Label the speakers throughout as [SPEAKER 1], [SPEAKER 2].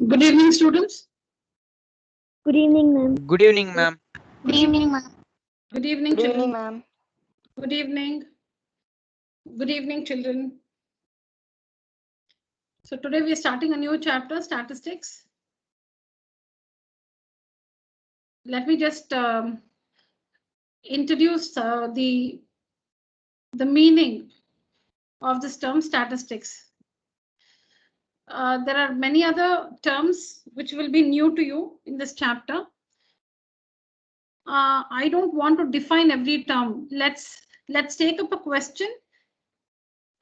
[SPEAKER 1] Good evening, students.
[SPEAKER 2] Good evening, ma'am.
[SPEAKER 3] Good evening, ma'am.
[SPEAKER 4] Good evening, ma'am.
[SPEAKER 1] Good evening,
[SPEAKER 5] Good evening,
[SPEAKER 1] children.
[SPEAKER 5] ma'am.
[SPEAKER 1] Good evening. Good evening, children. So today we are starting a new chapter, statistics. Let me just introduce the meaning of this term, statistics. There are many other terms which will be new to you in this chapter. I don't want to define every term. Let's take up a question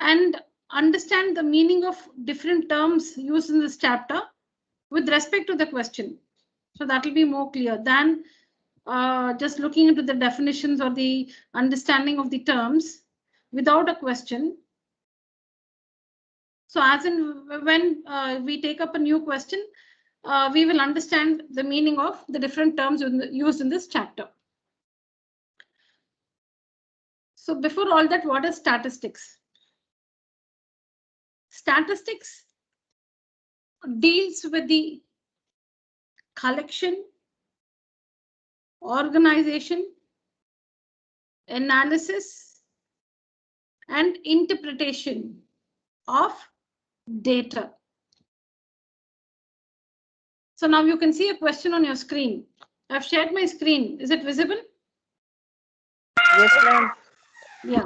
[SPEAKER 1] and understand the meaning of different terms used in this chapter with respect to the question. So that will be more clear than just looking into the definitions or the understanding of the terms without a question. So as in when we take up a new question, we will understand the meaning of the different terms used in this chapter. So before all that, what is statistics? Statistics deals with the collection, organization, analysis, and interpretation of data. So now you can see a question on your screen. I've shared my screen. Is it visible?
[SPEAKER 5] Yes, ma'am.
[SPEAKER 1] Yeah.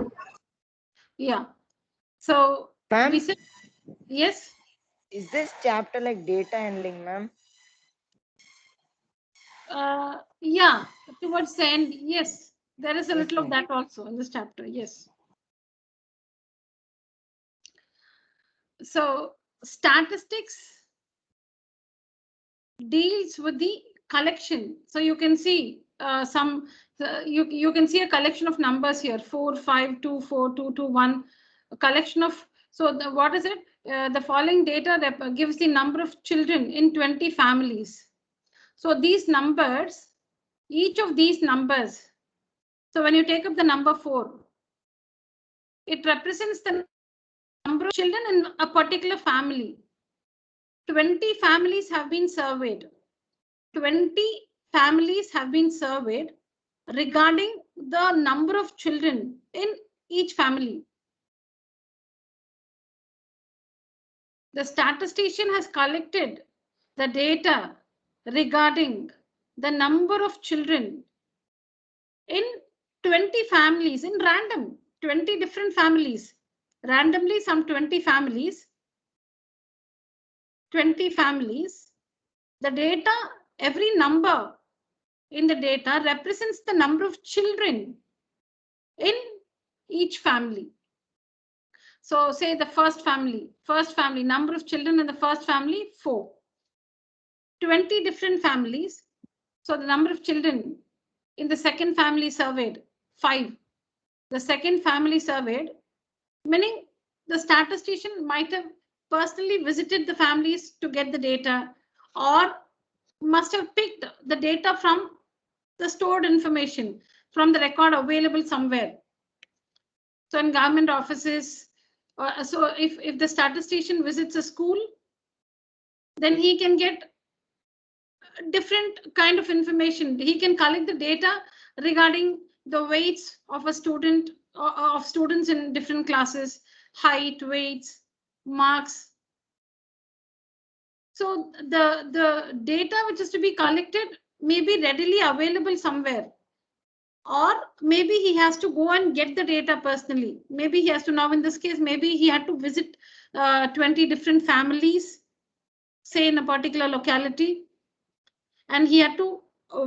[SPEAKER 1] Yeah. So
[SPEAKER 5] Ma'am,
[SPEAKER 1] we said yes.
[SPEAKER 5] is this chapter like data handling, ma'am?
[SPEAKER 1] Yeah. Towards the end, yes. There is a
[SPEAKER 5] Yes,
[SPEAKER 1] little of
[SPEAKER 5] ma'am.
[SPEAKER 1] that also in this chapter. Yes. So statistics deals with the collection. So you can see you can see a collection of numbers here: 4, 5, 2, 4, 2, 2, 1. A collection of, so what is it? The following data gives the number of children in 20 families. So these numbers, each of these numbers. So when you take up the number 4, it represents the number of children in a particular family. 20 families have been surveyed. 20 families have been surveyed regarding the number of children in each family. The statistician has collected the data regarding the number of children in 20 families in random, 20 different families, randomly some 20 families, the data, every number in the data represents the number of children in each family. So say the first family, number of children in the first family, 4. 20 different families. So the number of children in the second family surveyed, 5. The second family surveyed, meaning the statistician might have personally visited the families to get the data, or must have picked the data from the stored information from the record available somewhere. So in government offices, so if the statistician visits a school, then he can get different kind of information. He can collect the data regarding the weights of a student, of students in different classes, height, weights, marks. So the data which is to be collected may be readily available somewhere, or maybe he has to go and get the data personally. Maybe he has to, now in this case, maybe he had to visit 20 different families, say in a particular locality, and he had to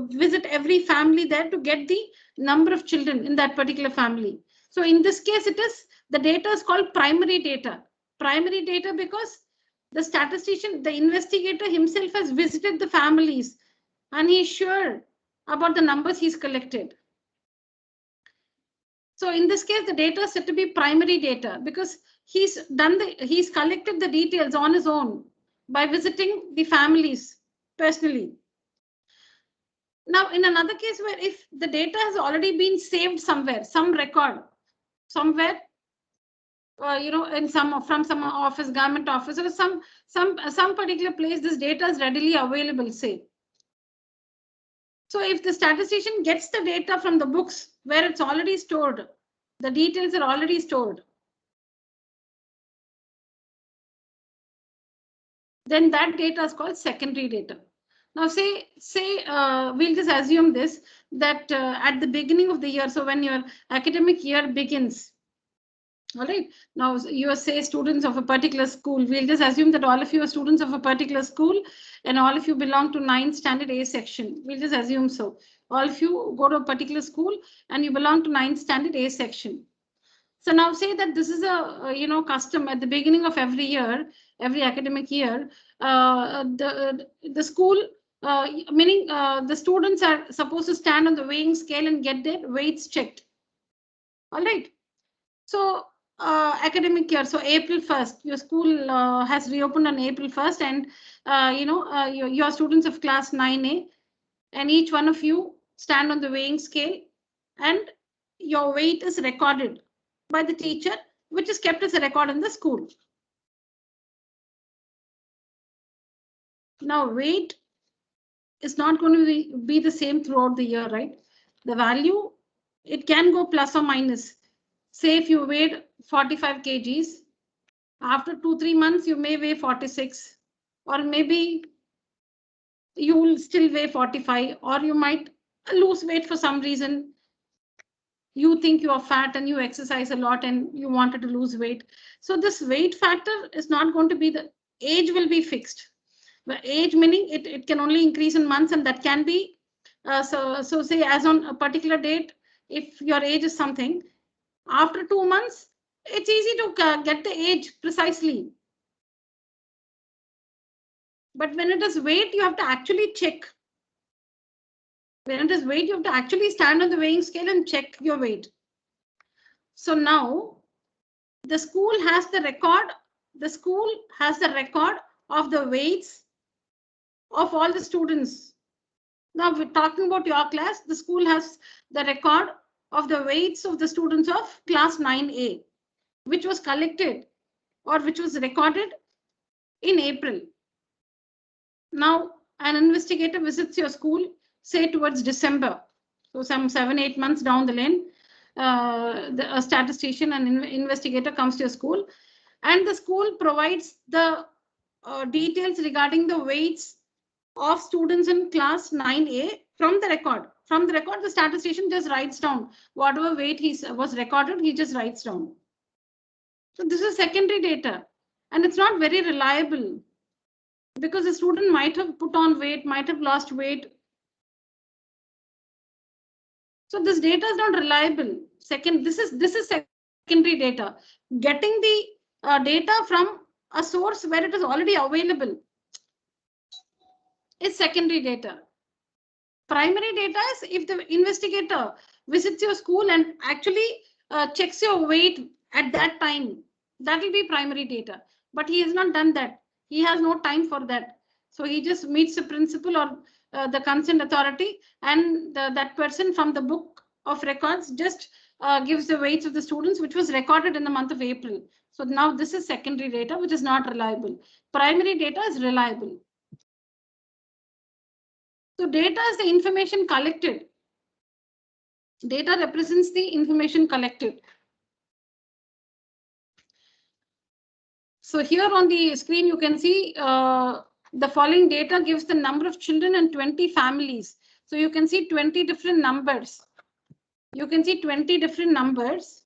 [SPEAKER 1] visit every family there to get the number of children in that particular family. So in this case, it is, the data is called primary data. Primary data because the statistician, the investigator himself has visited the families and he's sure about the numbers he's collected. So in this case, the data is said to be primary data because he's collected the details on his own by visiting the families personally. Now, in another case where if the data has already been saved somewhere, some record, somewhere, in from some office, government office, or some particular place, this data is readily available, say. So if the statistician gets the data from the books where it's already stored, the details are already stored, then that data is called secondary data. Now say we'll just assume this, that at the beginning of the year, so when your academic year begins, all right, now you are, say, students of a particular school. We'll just assume that all of you are students of a particular school and all of you belong to 9th standard A section. We'll just assume so. All of you go to a particular school and you belong to 9th standard A section. So now say that this is a custom at the beginning of every year, every academic year, the school, meaning the students are supposed to stand on the weighing scale and get their weights checked. All right. So academic year, so April 1st, your school has reopened on April 1st, and your students of class 9A, and each one of you stand on the weighing scale and your weight is recorded by the teacher, which is kept as a record in the school. Now weight is not going to be the same throughout the year, right? The value, it can go plus or minus. Say if you weighed 45 kgs, after 2-3 months, you may weigh 46, or maybe you will still weigh 45, or you might lose weight for some reason. You think you are fat and you exercise a lot and you wanted to lose weight. So this weight factor is not going to be, the age will be fixed. The age meaning it can only increase in months, and that can be, so say as on a particular date, if your age is something, after 2 months, it's easy to get the age precisely. But when it is weight, you have to actually check. When it is weight, you have to actually stand on the weighing scale and check your weight. So now the school has the record. The school has the record of the weights of all the students. Now we're talking about your class. The school has the record of the weights of the students of class 9A, which was collected or which was recorded in April. Now an investigator visits your school, say towards December. So some 7-8 months down the lane, a statistician and investigator comes to your school, and the school provides the details regarding the weights of students in class 9A from the record. From the record, the statistician just writes down whatever weight was recorded, he just writes down. So this is secondary data, and it's not very reliable because the student might have put on weight, might have lost weight. So this data is not reliable. This is secondary data. Getting the data from a source where it is already available is secondary data. Primary data is if the investigator visits your school and actually checks your weight at that time. That will be primary data. But he has not done that. He has no time for that. So he just meets the principal or the concerned authority, and that person from the book of records just gives the weights of the students, which was recorded in the month of April. So now this is secondary data, which is not reliable. Primary data is reliable. So data is the information collected. Data represents the information collected. So here on the screen, you can see the following data gives the number of children and 20 families. So you can see 20 different numbers. You can see 20 different numbers.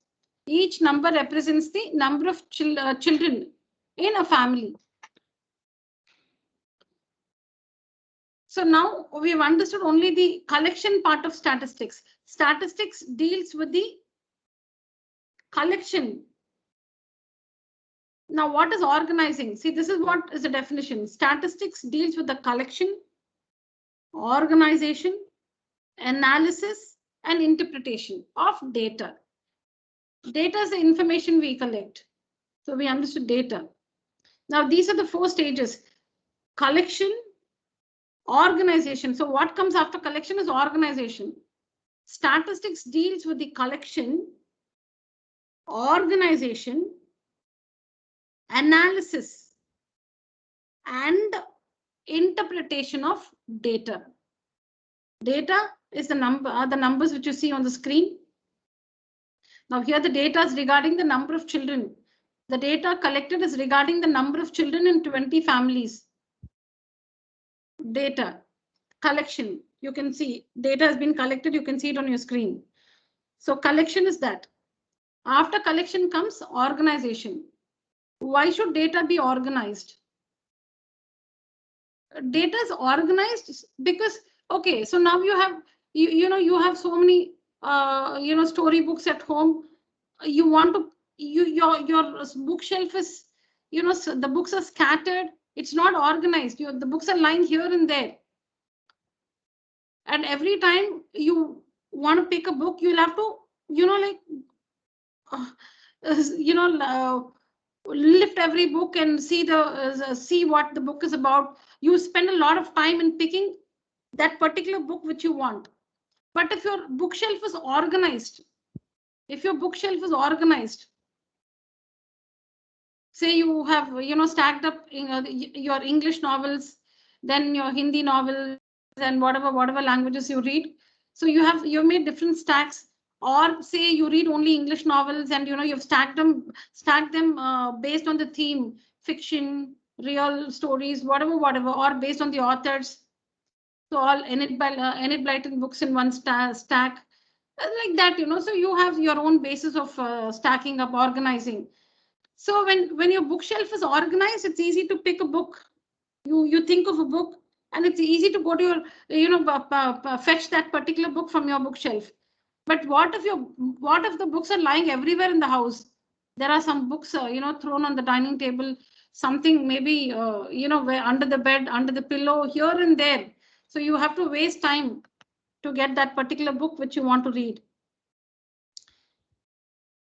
[SPEAKER 1] Each number represents the number of children in a family. So now we have understood only the collection part of statistics. Statistics deals with the collection. Now what is organizing? See, this is what is the definition. Statistics deals with the collection, organization, analysis, and interpretation of data. Data is the information we collect. So we understood data. Now these are the 4 stages: collection, organization. So what comes after collection is organization. Statistics deals with the collection, organization, analysis and interpretation of data. Data is the numbers which you see on the screen. Now here the data is regarding the number of children. The data collected is regarding the number of children in 20 families. Data collection, you can see data has been collected, you can see it on your screen. So collection is that. After collection comes organization. Why should data be organized? Data is organized because, okay, so now you have, you have so many, storybooks at home. You want to, your bookshelf is, the books are scattered. It's not organized. The books are lying here and there. And every time you want to pick a book, you'll have to, lift every book and see see what the book is about. You spend a lot of time in picking that particular book which you want. But if your bookshelf is organized, say you have, stacked up your English novels, then your Hindi novels, and whatever languages you read. So you've made different stacks. Or say you read only English novels and you've stacked them based on the theme, fiction, real stories, whatever, or based on the authors. So all Enid Blyton books in one stack, like that, So you have your own basis of stacking up, organizing. So when your bookshelf is organized, it's easy to pick a book. You think of a book, and it's easy to go to your, fetch that particular book from your bookshelf. But what if the books are lying everywhere in the house? There are some books, thrown on the dining table, something maybe, where under the bed, under the pillow, here and there. So you have to waste time to get that particular book which you want to read.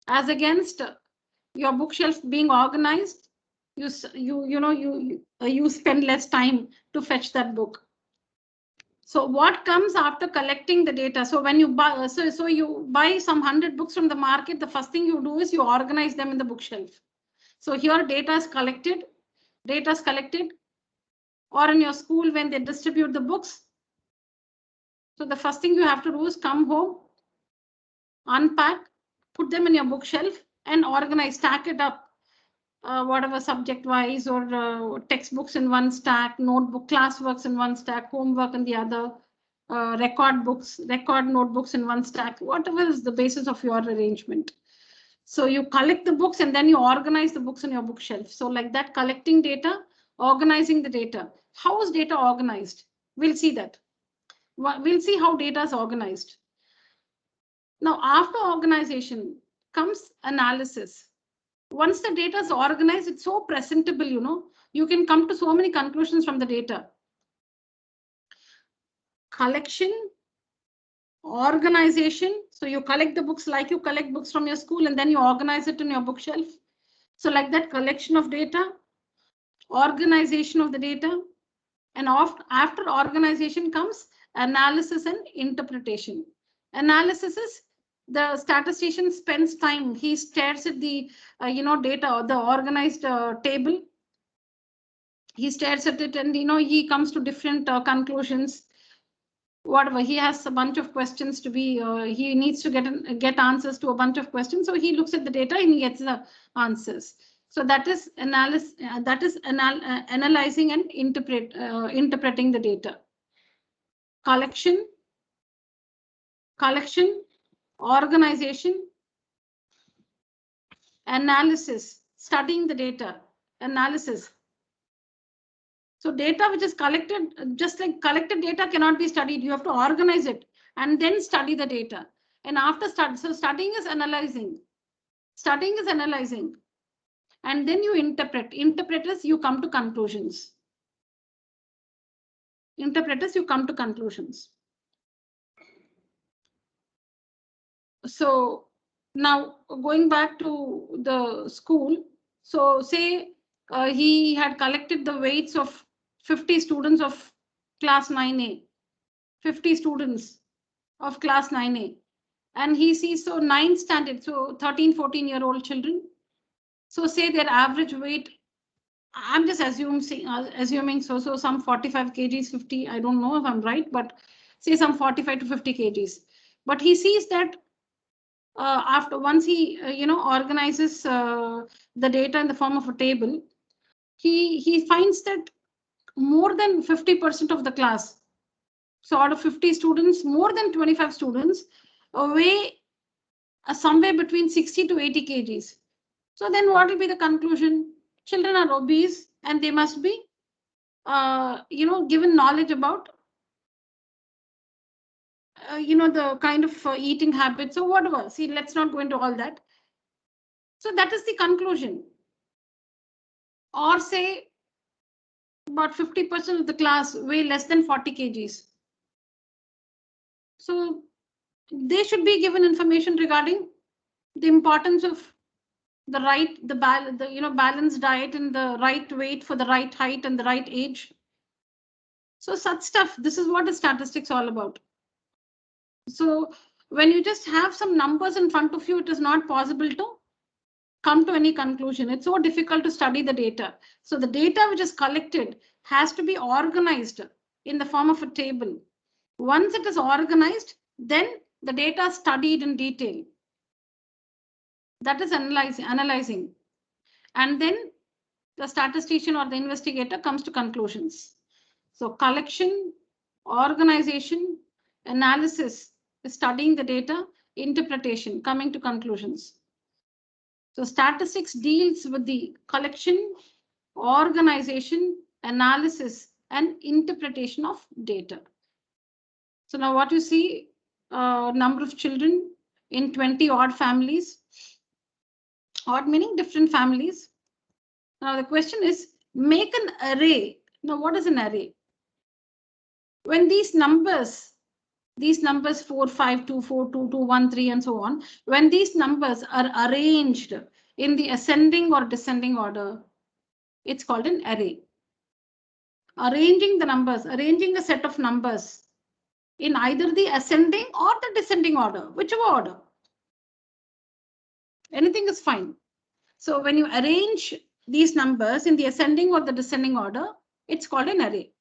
[SPEAKER 1] As against your bookshelf being organized, you spend less time to fetch that book. So what comes after collecting the data? So when you buy, so you buy some 100 books from the market, the first thing you do is you organize them in the bookshelf. So here data is collected, or in your school when they distribute the books. So the first thing you have to do is come home, unpack, put them in your bookshelf and organize, stack it up. Whatever subject wise, or textbooks in one stack, notebook, classworks in one stack, homework in the other, record notebooks in one stack, whatever is the basis of your arrangement. So you collect the books and then you organize the books in your bookshelf. So like that, collecting data, organizing the data. How is data organized? We'll see that. We'll see how data is organized. Now, after organization comes analysis. Once the data is organized, it's so presentable, you can come to so many conclusions from the data. Collection, organization. So you collect the books like you collect books from your school and then you organize it in your bookshelf. So like that, collection of data, organization of the data, and after organization comes analysis and interpretation. Analysis is the statistician spends time. He stares at the data or the organized table. He stares at it and he comes to different conclusions. Whatever, he has a bunch of questions to be. He needs to get answers to a bunch of questions. So he looks at the data and he gets the answers. So that is analysis. That is analyzing and interpreting the data. Collection, organization, analysis, studying the data, analysis. So data which is collected, just like collected data cannot be studied. You have to organize it and then study the data. And after studying is analyzing. Studying is analyzing. And then you interpret. Interpreters, you come to conclusions. Interpreters, you come to conclusions. So now going back to the school. So say he had collected the weights of 50 students of class 9A, 50 students of class 9A. And he sees, so 9th standard, so 13, 14-year-old children. So say their average weight, I'm just assuming so some 45 kgs, 50, I don't know if I'm right, but say some 45 to 50 kgs. But he sees that after once he organizes the data in the form of a table, he finds that more than 50% of the class, so out of 50 students, more than 25 students weigh somewhere between 60 to 80 kgs. So then what will be the conclusion? Children are obese and they must be given knowledge about the kind of eating habits or whatever. See, let's not go into all that. So that is the conclusion. Or say about 50% of the class weigh less than 40 kgs. So they should be given information regarding the importance of the balanced diet and the right weight for the right height and the right age. So such stuff, this is what the statistics all about. So when you just have some numbers in front of you, it is not possible to come to any conclusion. It's so difficult to study the data. So the data which is collected has to be organized in the form of a table. Once it is organized, then the data is studied in detail. That is analyzing. And then the statistician or the investigator comes to conclusions. So collection, organization, analysis, studying the data, interpretation, coming to conclusions. So statistics deals with the collection, organization, analysis, and interpretation of data. So now what you see, number of children in 20 odd families, odd meaning different families. Now the question is, make an array. Now what is an array? When these numbers 4, 5, 2, 4, 2, 2, 1, 3, and so on, when these numbers are arranged in the ascending or descending order, it's called an array. Arranging the numbers, arranging a set of numbers in either the ascending or the descending order, whichever order. Anything is fine. So when you arrange these numbers in the ascending or the descending order, it's called an array.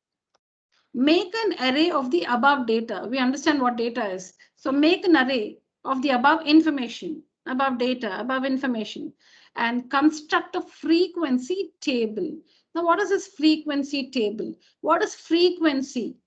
[SPEAKER 1] Make an array of the above data. We understand what data is. So make an array of the above information, above data, above information, and construct a frequency table. Now, what is this frequency table? What is frequency?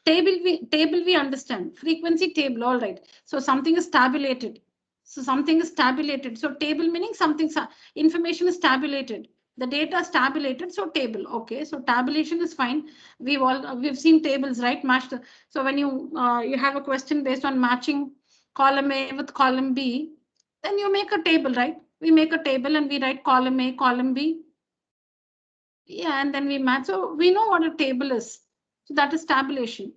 [SPEAKER 1] Table we understand. Frequency table, all right. So something is tabulated. So something is tabulated. So table meaning something, information is tabulated. The data is tabulated, so table. Okay, so tabulation is fine. We've seen tables, right? Matched. So when you have a question based on matching column A with column B, then you make a table, right? We make a table and we write column A, column B. Yeah, and then we match. So we know what a table is. So that is tabulation.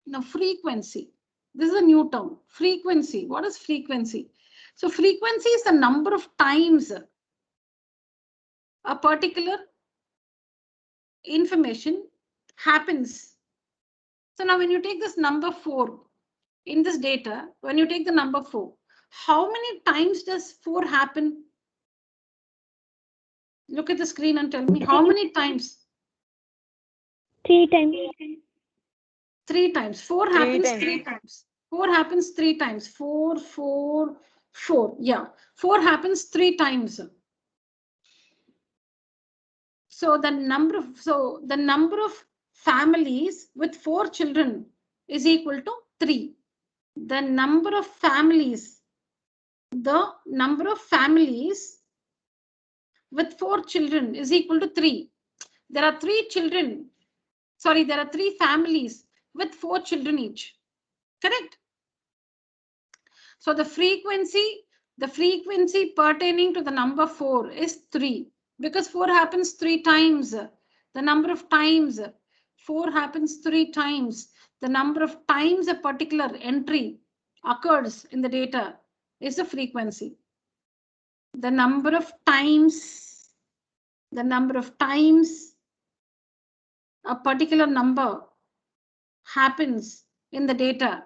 [SPEAKER 1] Now frequency. This is a new term. Frequency. What is frequency? So frequency is the number of times a particular information happens. So now when you take this number 4 in this data, when you take the number 4, how many times does 4 happen? Look at the screen and tell me how many times?
[SPEAKER 2] 3 times.
[SPEAKER 1] 3 times. 4 happens 3 times. 4 happens 3 times. 4, 4, 4. Yeah, 4 happens 3 times. So the number of families with 4 children is equal to 3. The number of families with 4 children is equal to 3. There are 3 families with 4 children each. Correct? So the frequency pertaining to the number 4 is 3, because 4 happens 3 times. The number of times 4 happens 3 times. The number of times a particular entry occurs in the data is the frequency. The number of times a particular number happens in the data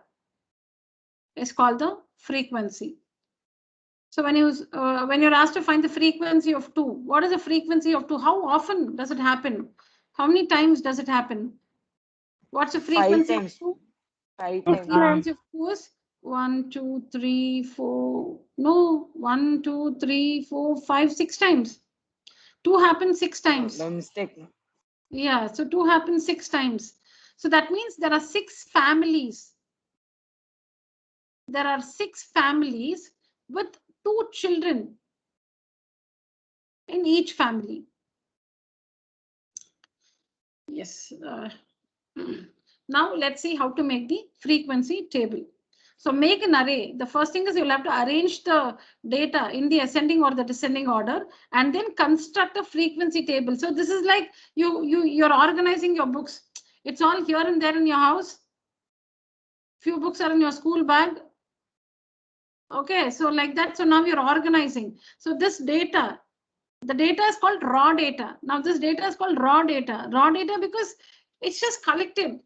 [SPEAKER 1] is called the frequency. So when you're asked to find the frequency of 2, what is the frequency of 2? How often does it happen? How many times does it happen? What's the frequency of
[SPEAKER 5] times.
[SPEAKER 1] 2?
[SPEAKER 5] 5
[SPEAKER 1] The
[SPEAKER 5] times.
[SPEAKER 1] frequency of 2 is 1, 2, 3, 4. No, 1, 2, 3, 4, 5, 6 times. 2 happens 6 times.
[SPEAKER 5] No mistake.
[SPEAKER 1] Yeah, so 2 happens 6 times. So that means there are 6 families. There are 6 families with 2 children in each family. Yes. Now let's see how to make the frequency table. So make an array. The first thing is you'll have to arrange the data in the ascending or the descending order and then construct a frequency table. So this is like you're organizing your books. It's all here and there in your house. Few books are in your school bag. Okay, so like that. So now you're organizing. So this data, the data is called raw data. Now this data is called raw data. Raw data because it's just collected.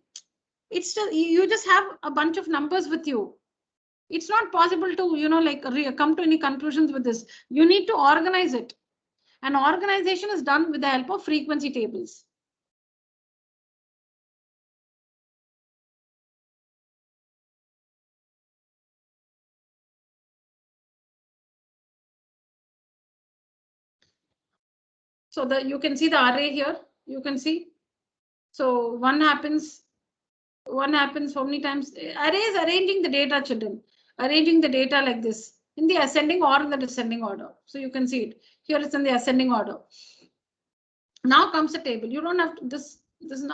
[SPEAKER 1] It's just you just have a bunch of numbers with you. It's not possible to come to any conclusions with this. You need to organize it. And organization is done with the help of frequency tables. So you can see the array here. You can see. So one happens how many times? Array is arranging the data, children. Arranging the data like this in the ascending or in the descending order. So you can see it. Here it's in the ascending order. Now comes the table. You don't have to this.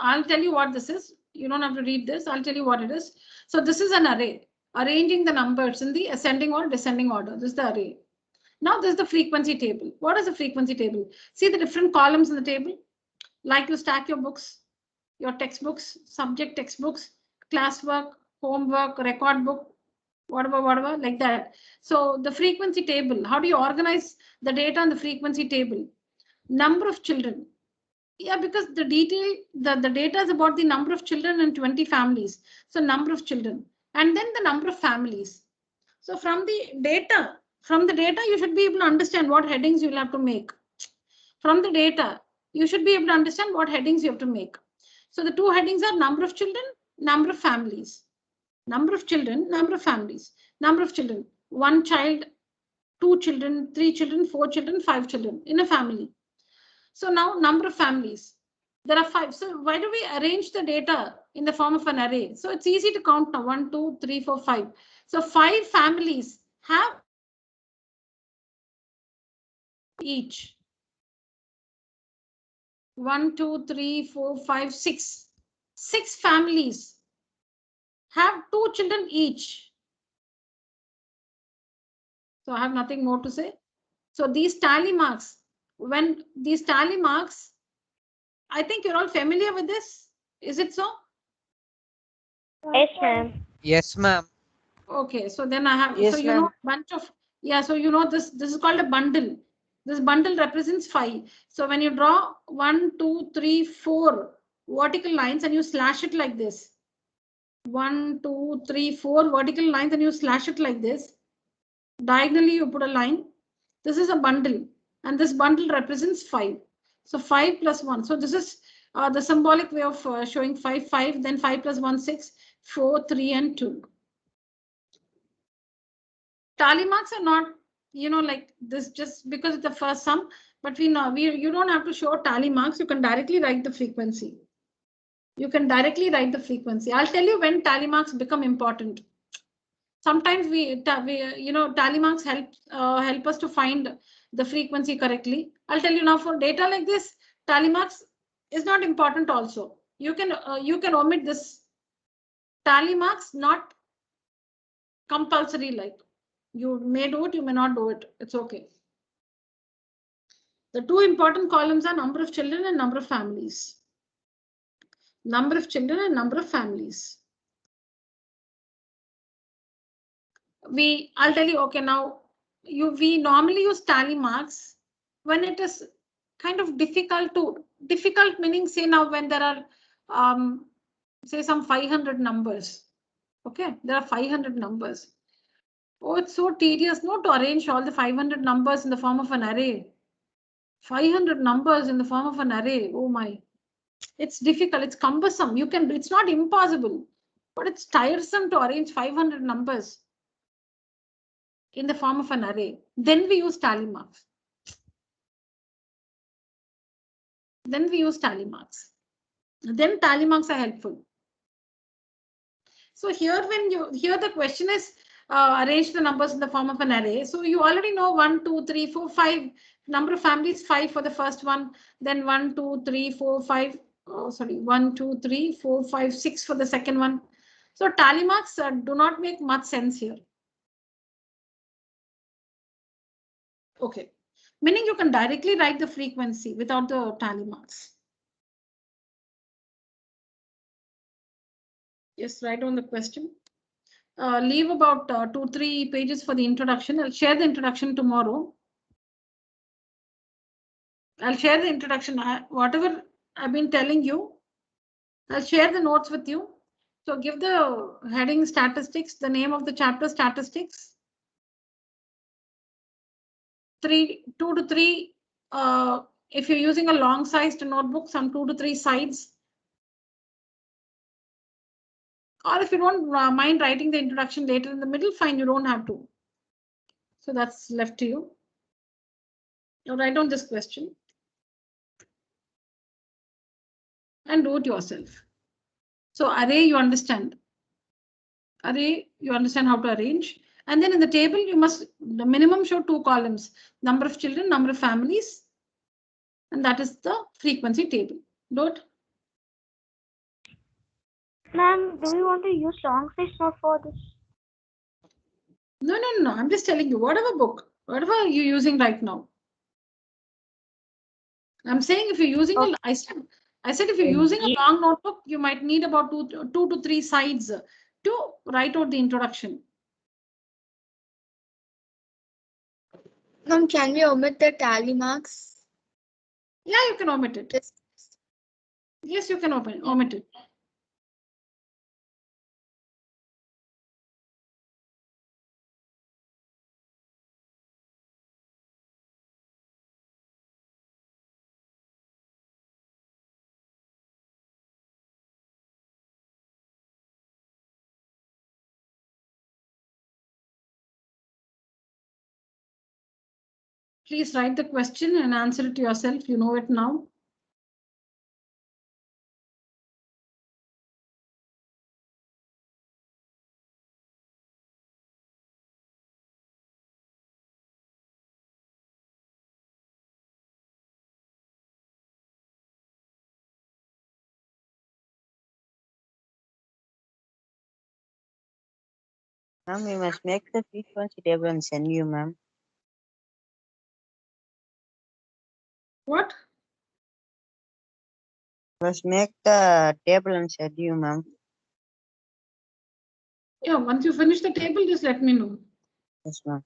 [SPEAKER 1] I'll tell you what this is. You don't have to read this. I'll tell you what it is. So this is an array. Arranging the numbers in the ascending or descending order. This is the array. Now there's the frequency table. What is the frequency table? See the different columns in the table. Like you stack your books, your textbooks, subject textbooks, classwork, homework, record book, whatever, like that. So the frequency table, how do you organize the data on the frequency table? Number of children. Yeah, because the data is about the number of children in 20 families. So number of children and then the number of families. So from the data, you should be able to understand what headings you'll have to make. From the data, you should be able to understand what headings you have to make. So the two headings are number of children, number of families. Number of children, number of families. Number of children, 1 child, 2 children, 3 children, 4 children, 5 children in a family. So now number of families. There are 5. So why do we arrange the data in the form of an array? So it's easy to count now. 1, 2, 3, 4, 5. So 5 families have each. 1, 2, 3, 4, 5, 6. 6 families have 2 children each. So I have nothing more to say. So these tally marks, I think you're all familiar with this. Is it so?
[SPEAKER 2] Yes, ma'am.
[SPEAKER 3] Yes, ma'am.
[SPEAKER 1] Okay, so then I have,
[SPEAKER 5] Yes,
[SPEAKER 1] so you know,
[SPEAKER 5] ma'am.
[SPEAKER 1] bunch of, yeah, so you know this is called a bundle. This bundle represents 5. So when you draw 1, 2, 3, 4 vertical lines and you slash it like this. 1, 2, 3, 4 vertical lines and you slash it like this. Diagonally you put a line. This is a bundle and this bundle represents 5. So 5 plus 1. So this is the symbolic way of showing 5, 5, then 5 plus 1, 6, 4, 3 and 2. Tally marks are not, like this just because it's the first sum, but you don't have to show tally marks. You can directly write the frequency. You can directly write the frequency. I'll tell you when tally marks become important. Sometimes tally marks help us to find the frequency correctly. I'll tell you now for data like this, tally marks is not important also. You can omit this. Tally marks not compulsory, like you may do it, you may not do it. It's okay. The two important columns are number of children and number of families. Number of children and number of families. I'll tell you, okay, now we normally use tally marks when it is kind of difficult meaning, say now when there are say some 500 numbers. Okay, there are 500 numbers. Oh, it's so tedious, no, to arrange all the 500 numbers in the form of an array. 500 numbers in the form of an array. Oh my. It's difficult. It's cumbersome. You can, it's not impossible, but it's tiresome to arrange 500 numbers in the form of an array. Then we use tally marks. Then tally marks are helpful. So here, the question is arrange the numbers in the form of an array. So you already know 1, 2, 3, 4, 5. Number of families 5 for the first one. Then 1, 2, 3, 4, 5. Oh, sorry, 1, 2, 3, 4, 5, 6 for the second one. So tally marks do not make much sense here. Okay, meaning you can directly write the frequency without the tally marks. Yes, write on the question. Leave about 2-3 pages for the introduction. I'll share the introduction tomorrow. I'll share the introduction. Whatever I've been telling you, I'll share the notes with you. So give the heading statistics, the name of the chapter statistics. 2 to 3. If you're using a long sized notebook, some 2 to 3 sides. Or if you don't mind writing the introduction later in the middle, fine, you don't have to. So that's left to you. Now write down this question and do it yourself. So array, you understand. Array, you understand how to arrange. And then in the table, you must, the minimum show 2 columns, number of children, number of families. And that is the frequency table. Do it.
[SPEAKER 2] Ma'am, do you want to use long size note for this?
[SPEAKER 1] No. I'm just telling you, whatever book, whatever you're using right now. I'm saying if you're using, I said if you're using a long notebook, you might need about 2 to 3 sides to write out the introduction.
[SPEAKER 3] Ma'am, can we omit the tally marks?
[SPEAKER 1] Yeah, you can omit it. Yes, you can omit it. Please write the question and answer it yourself. You know it now.
[SPEAKER 5] Ma'am, we must make the frequency table and send you, ma'am.
[SPEAKER 1] What?
[SPEAKER 5] Must make the table and send you, ma'am.
[SPEAKER 1] Yeah, once you finish the table, just let me know.
[SPEAKER 5] Yes, ma'am.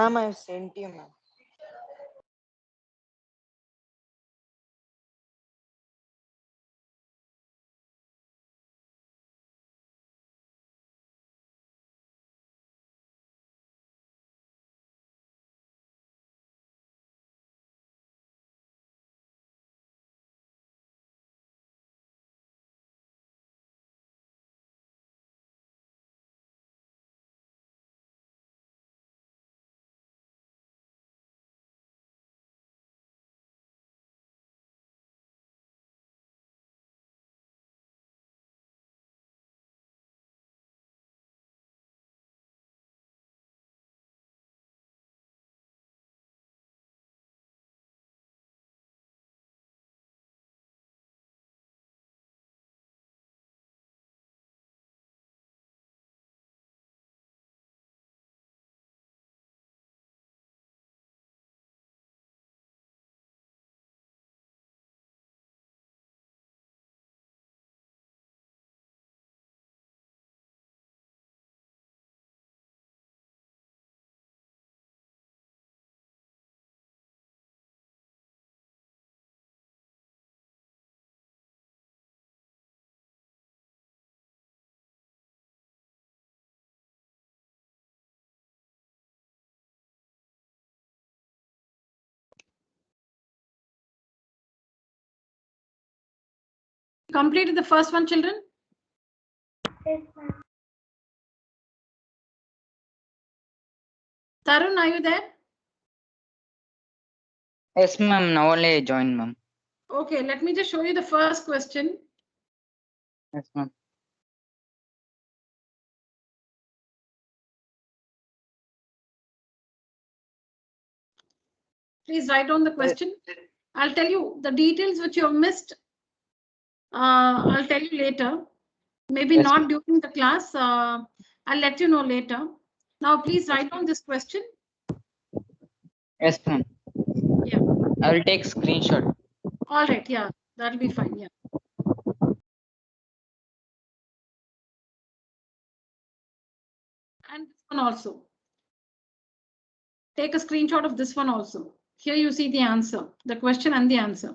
[SPEAKER 4] Ma'am, I've sent you, ma'am.
[SPEAKER 1] Completed the first one, children?
[SPEAKER 2] Yes, ma'am.
[SPEAKER 1] Tarun, are you there?
[SPEAKER 6] Yes, ma'am. Now only I joined, ma'am.
[SPEAKER 1] Okay, let me just show you the first question.
[SPEAKER 6] Yes, ma'am.
[SPEAKER 1] Please write down the question. I'll tell you the details which you have missed. I'll tell you later. Maybe
[SPEAKER 6] Yes,
[SPEAKER 1] not during the class. I'll let you know later. Now, please write down this question.
[SPEAKER 6] Yes, ma'am.
[SPEAKER 1] Yeah.
[SPEAKER 6] I will take screenshot.
[SPEAKER 1] All right. Yeah, that'll be fine. Yeah. And this one also. Take a screenshot of this one also. Here you see the answer, the question and the answer.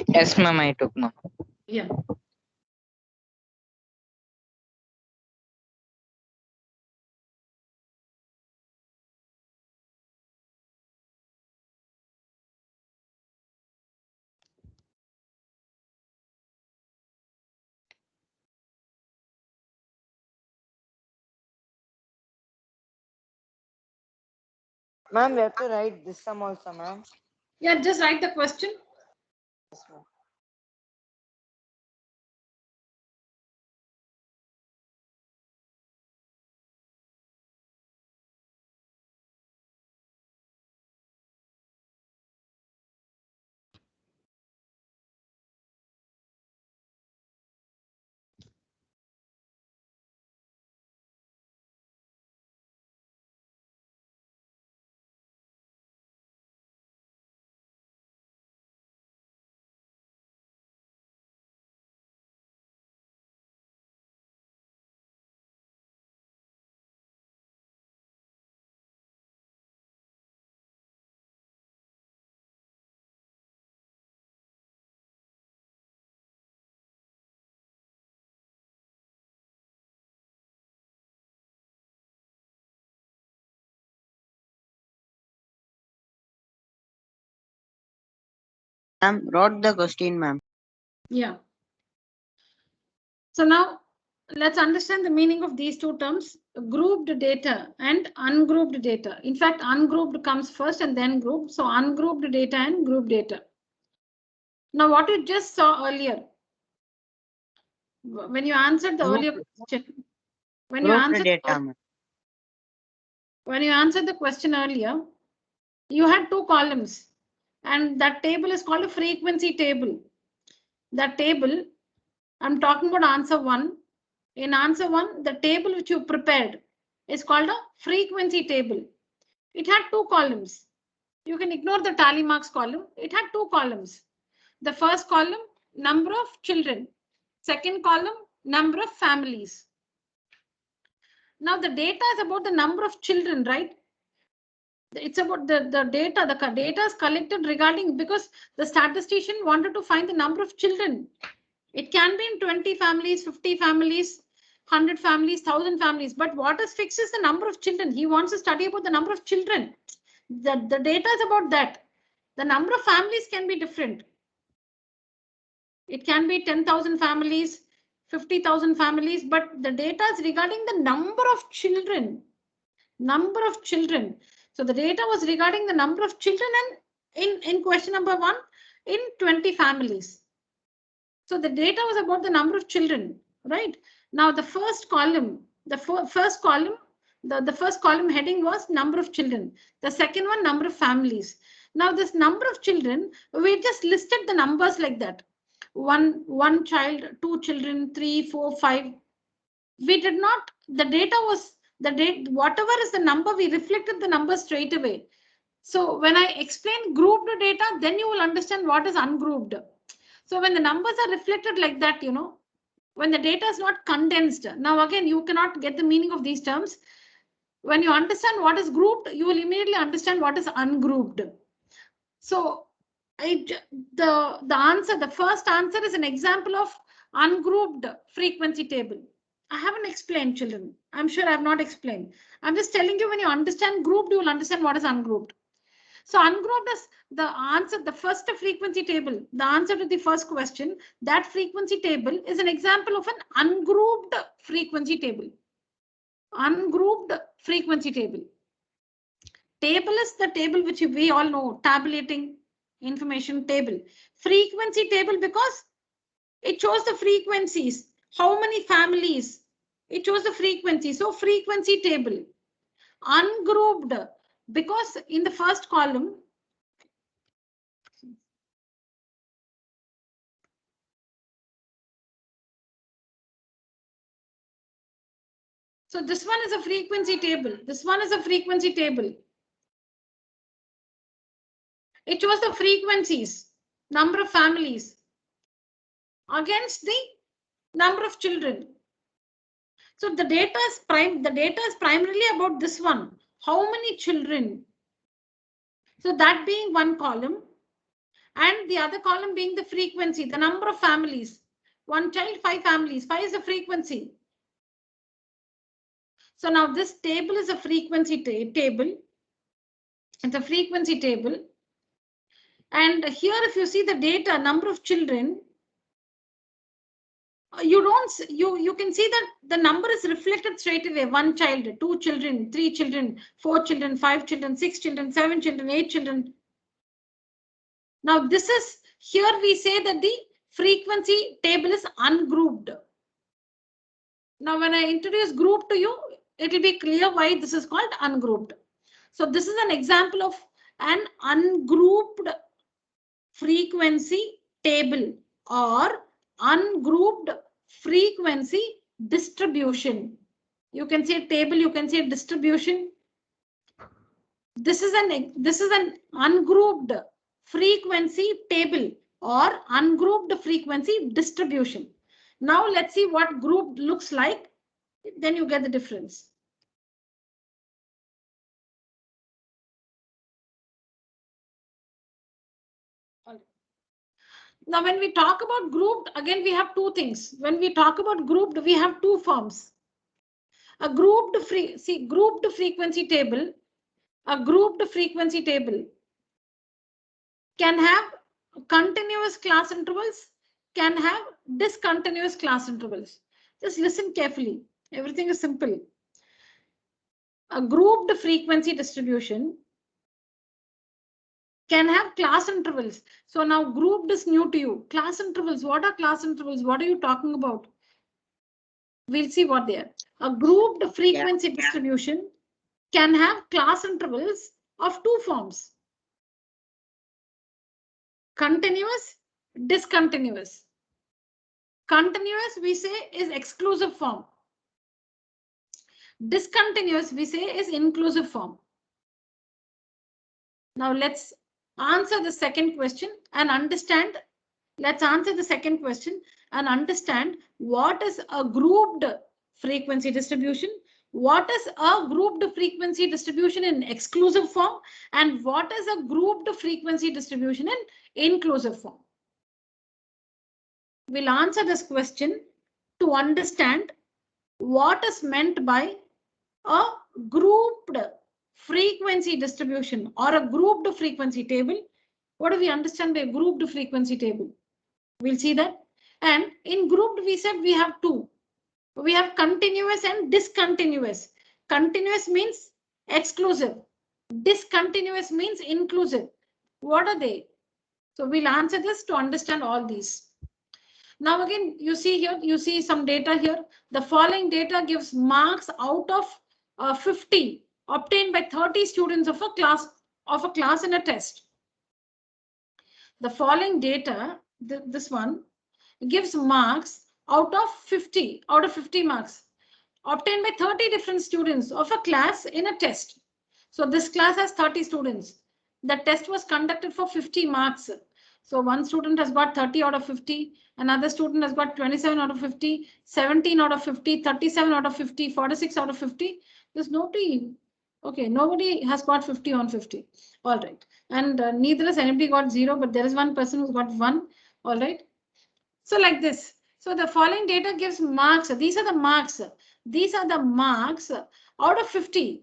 [SPEAKER 6] Yes, ma'am. I took, ma'am.
[SPEAKER 1] Yeah.
[SPEAKER 4] Ma'am, we have to write this sum also, ma'am.
[SPEAKER 1] Yeah, just write the question.
[SPEAKER 4] Yes, ma'am.
[SPEAKER 5] Ma'am, wrote the question, ma'am.
[SPEAKER 1] Yeah. So now let's understand the meaning of these two terms, grouped data and ungrouped data. In fact, ungrouped comes first and then grouped. So ungrouped data and grouped data. Now what you just saw earlier, when you answered the earlier question, when you answered the question earlier, you had two columns and that table is called a frequency table. That table, I'm talking about answer one. In answer one, the table which you prepared is called a frequency table. It had two columns. You can ignore the tally marks column. It had two columns. The first column, number of children. Second column, number of families. Now the data is about the number of children, right? It's about the data. The data is collected regarding, because the statistician wanted to find the number of children. It can be in 20 families, 50 families, 100 families, 1000 families. But what is fixed is the number of children. He wants to study about the number of children. The data is about that. The number of families can be different. It can be 10,000 families, 50,000 families, but the data is regarding the number of children. Number of children. So the data was regarding the number of children, and in question number 1, in 20 families. So the data was about the number of children, right? Now the first column, the first column heading was number of children. The second one, number of families. Now this number of children, we just listed the numbers like that. One child, 2 children, 3, 4, 5. We did not, the data was, whatever is the number, we reflected the number straight away. So when I explain grouped data, then you will understand what is ungrouped. So when the numbers are reflected like that, you know, when the data is not condensed. Now again, you cannot get the meaning of these terms. When you understand what is grouped, you will immediately understand what is ungrouped. So the first answer is an example of ungrouped frequency table. I haven't explained, children. I'm sure I have not explained. I'm just telling you, when you understand grouped, you will understand what is ungrouped. So ungrouped is the answer, the first frequency table, the answer to the first question. That frequency table is an example of an ungrouped frequency table. Ungrouped frequency table. Table is the table which we all know, tabulating information table. Frequency table because it shows the frequencies. How many families? It shows the frequency. So frequency table. Ungrouped because in the first column, so this one is a frequency table. This one is a frequency table. It shows the frequencies, number of families against the number of children. So the data is primarily about this one. How many children? So that being one column, and the other column being the frequency, the number of families. 1 child, 5 families. 5 is the frequency. So now this table is a frequency table. It's a frequency table. And here, if you see the data, number of children, you can see that the number is reflected straight away. 1 child, 2 children, 3 children, 4 children, 5 children, 6 children, 7 children, 8 children. Now this is, here we say that the frequency table is ungrouped. Now when I introduce group to you, it will be clear why this is called ungrouped. So this is an example of an ungrouped frequency table or ungrouped frequency distribution. You can say table, you can say distribution. This is an ungrouped frequency table or ungrouped frequency distribution. Now let's see what grouped looks like. Then you get the difference. Now, when we talk about grouped, again, we have two things. When we talk about grouped, we have two forms. A grouped frequency table, can have continuous class intervals, can have discontinuous class intervals. Just listen carefully. Everything is simple. A grouped frequency distribution can have class intervals. So now grouped is new to you. Class intervals. What are class intervals? What are you talking about? We'll see what they are. A grouped frequency distribution can have class intervals of two forms. Continuous, discontinuous. Continuous, we say, is exclusive form. Discontinuous, we say, is inclusive form. Now let's answer the second question and understand. Let's answer the second question and understand what is a grouped frequency distribution, What is a grouped frequency distribution in exclusive form and what is a grouped frequency distribution in inclusive form? We'll answer this question to understand what is meant by a grouped frequency distribution or a grouped frequency table. What do we understand by grouped frequency table? We'll see that. And in grouped, we said we have two. We have continuous and discontinuous. Continuous means exclusive. Discontinuous means inclusive. What are they? So we'll answer this to understand all these. Now again, you see here, you see some data here. The following data gives marks out of 50 obtained by 30 students of a class in a test. The following data, this one, gives marks out of 50 marks obtained by 30 different students of a class in a test. So this class has 30 students. The test was conducted for 50 marks. So one student has got 30 out of 50, another student has got 27 out of 50, 17 out of 50, 37 out of 50, 46 out of 50. There's nobody. Okay, nobody has got 50 on 50. All right. And neither has anybody got 0, but there is one person who's got 1. All right. So like this. So the following data gives marks. These are the marks. These are the marks out of 50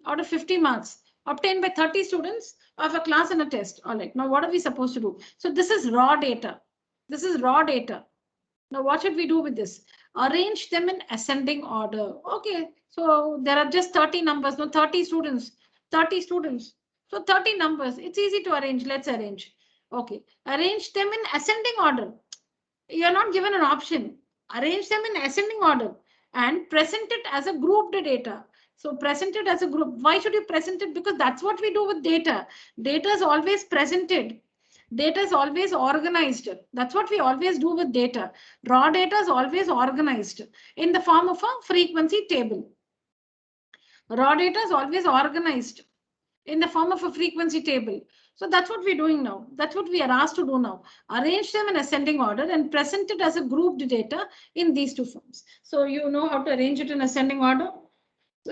[SPEAKER 1] marks obtained by 30 students of a class in a test. All right. Now, what are we supposed to do? So this is raw data. This is raw data. Now, what should we do with this? Arrange them in ascending order. Okay. So there are just 30 numbers. No, 30 students. 30 students. So 30 numbers. It's easy to arrange. Let's arrange. Okay. Arrange them in ascending order. You're not given an option. Arrange them in ascending order and present it as a grouped data. So present it as a group. Why should you present it? Because that's what we do with data. Data is always presented. Data is always organized. That's what we always do with data. Raw data is always organized in the form of a frequency table. Raw data is always organized in the form of a frequency table. So that's what we're doing now. That's what we are asked to do now. Arrange them in ascending order and present it as a grouped data in these two forms. So you know how to arrange it in ascending order.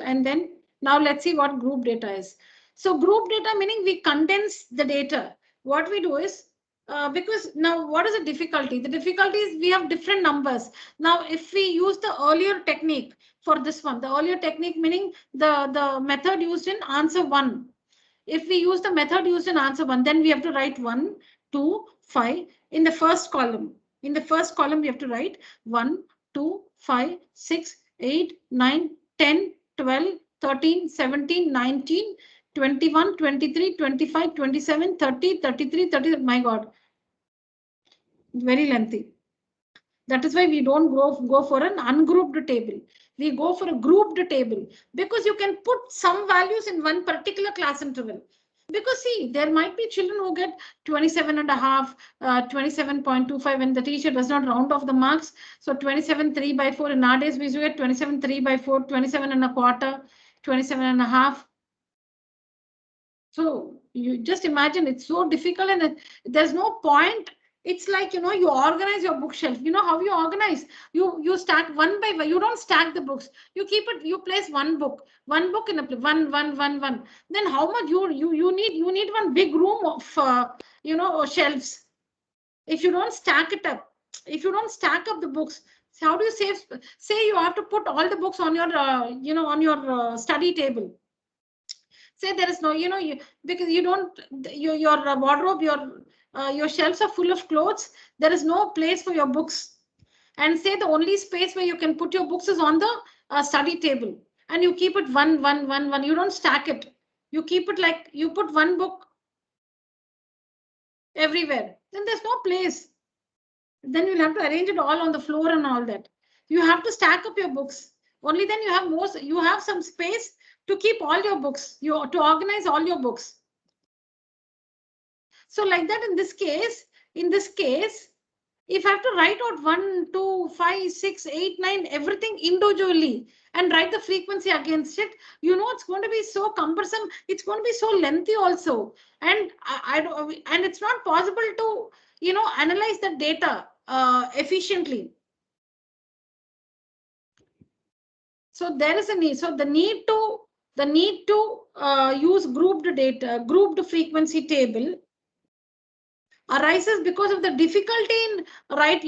[SPEAKER 1] And then now let's see what group data is. So group data meaning we condense the data. What we do is because now what is the difficulty? The difficulty is we have different numbers. Now, if we use the earlier technique for this one, the earlier technique meaning the method used in answer 1. If we use the method used in answer 1, then we have to write 1, 2, 5 in the first column. In the first column, we have to write 1, 2, 5, 6, 8, 9, 10, 12, 13, 17, 19, 21, 23, 25, 27, 30, 33, 30. My God, very lengthy. That is why we don't go for an ungrouped table. We go for a grouped table because you can put some values in one particular class interval. Because see, there might be children who get 27.5, 27.25 when the teacher does not round off the marks. So 27.3/4. In nowadays, we used to get 27.3/4, 27.25, 27.5. So you just imagine it's so difficult and there's no point. It's like, you know, you organize your bookshelf. You know how you organize? You stack one by one. You don't stack the books. You keep it. You place one book in a one. Then how much you need one big room of shelves. If you don't stack it up, if you don't stack up the books, how do you save? Say you have to put all the books on your study table. Say there is no, because you don't, your wardrobe, your shelves are full of clothes. There is no place for your books. And say the only space where you can put your books is on the study table. And you keep it one. You don't stack it. You keep it like you put one book everywhere. Then there's no place. Then you'll have to arrange it all on the floor and all that. You have to stack up your books. Only then you have some space to keep all your books, to organize all your books. So like that in this case, if I have to write out 1, 2, 5, 6, 8, 9, everything individually and write the frequency against it, it's going to be so cumbersome. It's going to be so lengthy also. And and it's not possible to, analyze the data efficiently. So there is a need. So the need to use grouped frequency table arises because of the difficulty in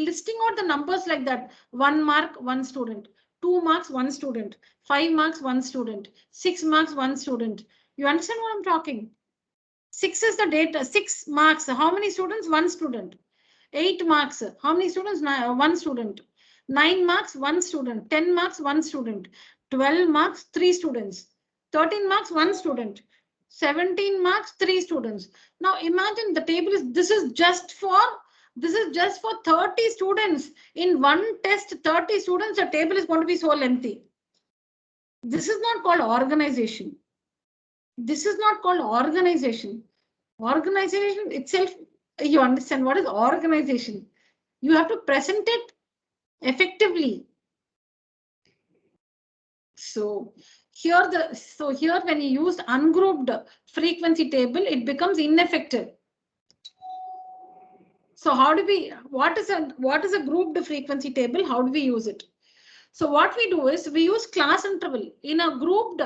[SPEAKER 1] listing out the numbers like that. 1 mark, 1 student, 2 marks, 1 student, 5 marks, 1 student, 6 marks, 1 student. You understand what I'm talking? 6 is the data, 6 marks. How many students? 1 student. 8 marks. How many students? 1 student. 9 marks, 1 student. 10 marks, 1 student. 12 marks, 3 students. 13 marks, 1 student. 17 marks, 3 students. Now imagine the table is, this is just for 30 students. In one test, 30 students, the table is going to be so lengthy. This is not called organization. This is not called organization. Organization itself, you understand what is organization. You have to present it effectively. So here when you use ungrouped frequency table, it becomes ineffective. So how do we, what is a grouped frequency table? How do we use it? So what we do is we use class interval in a grouped,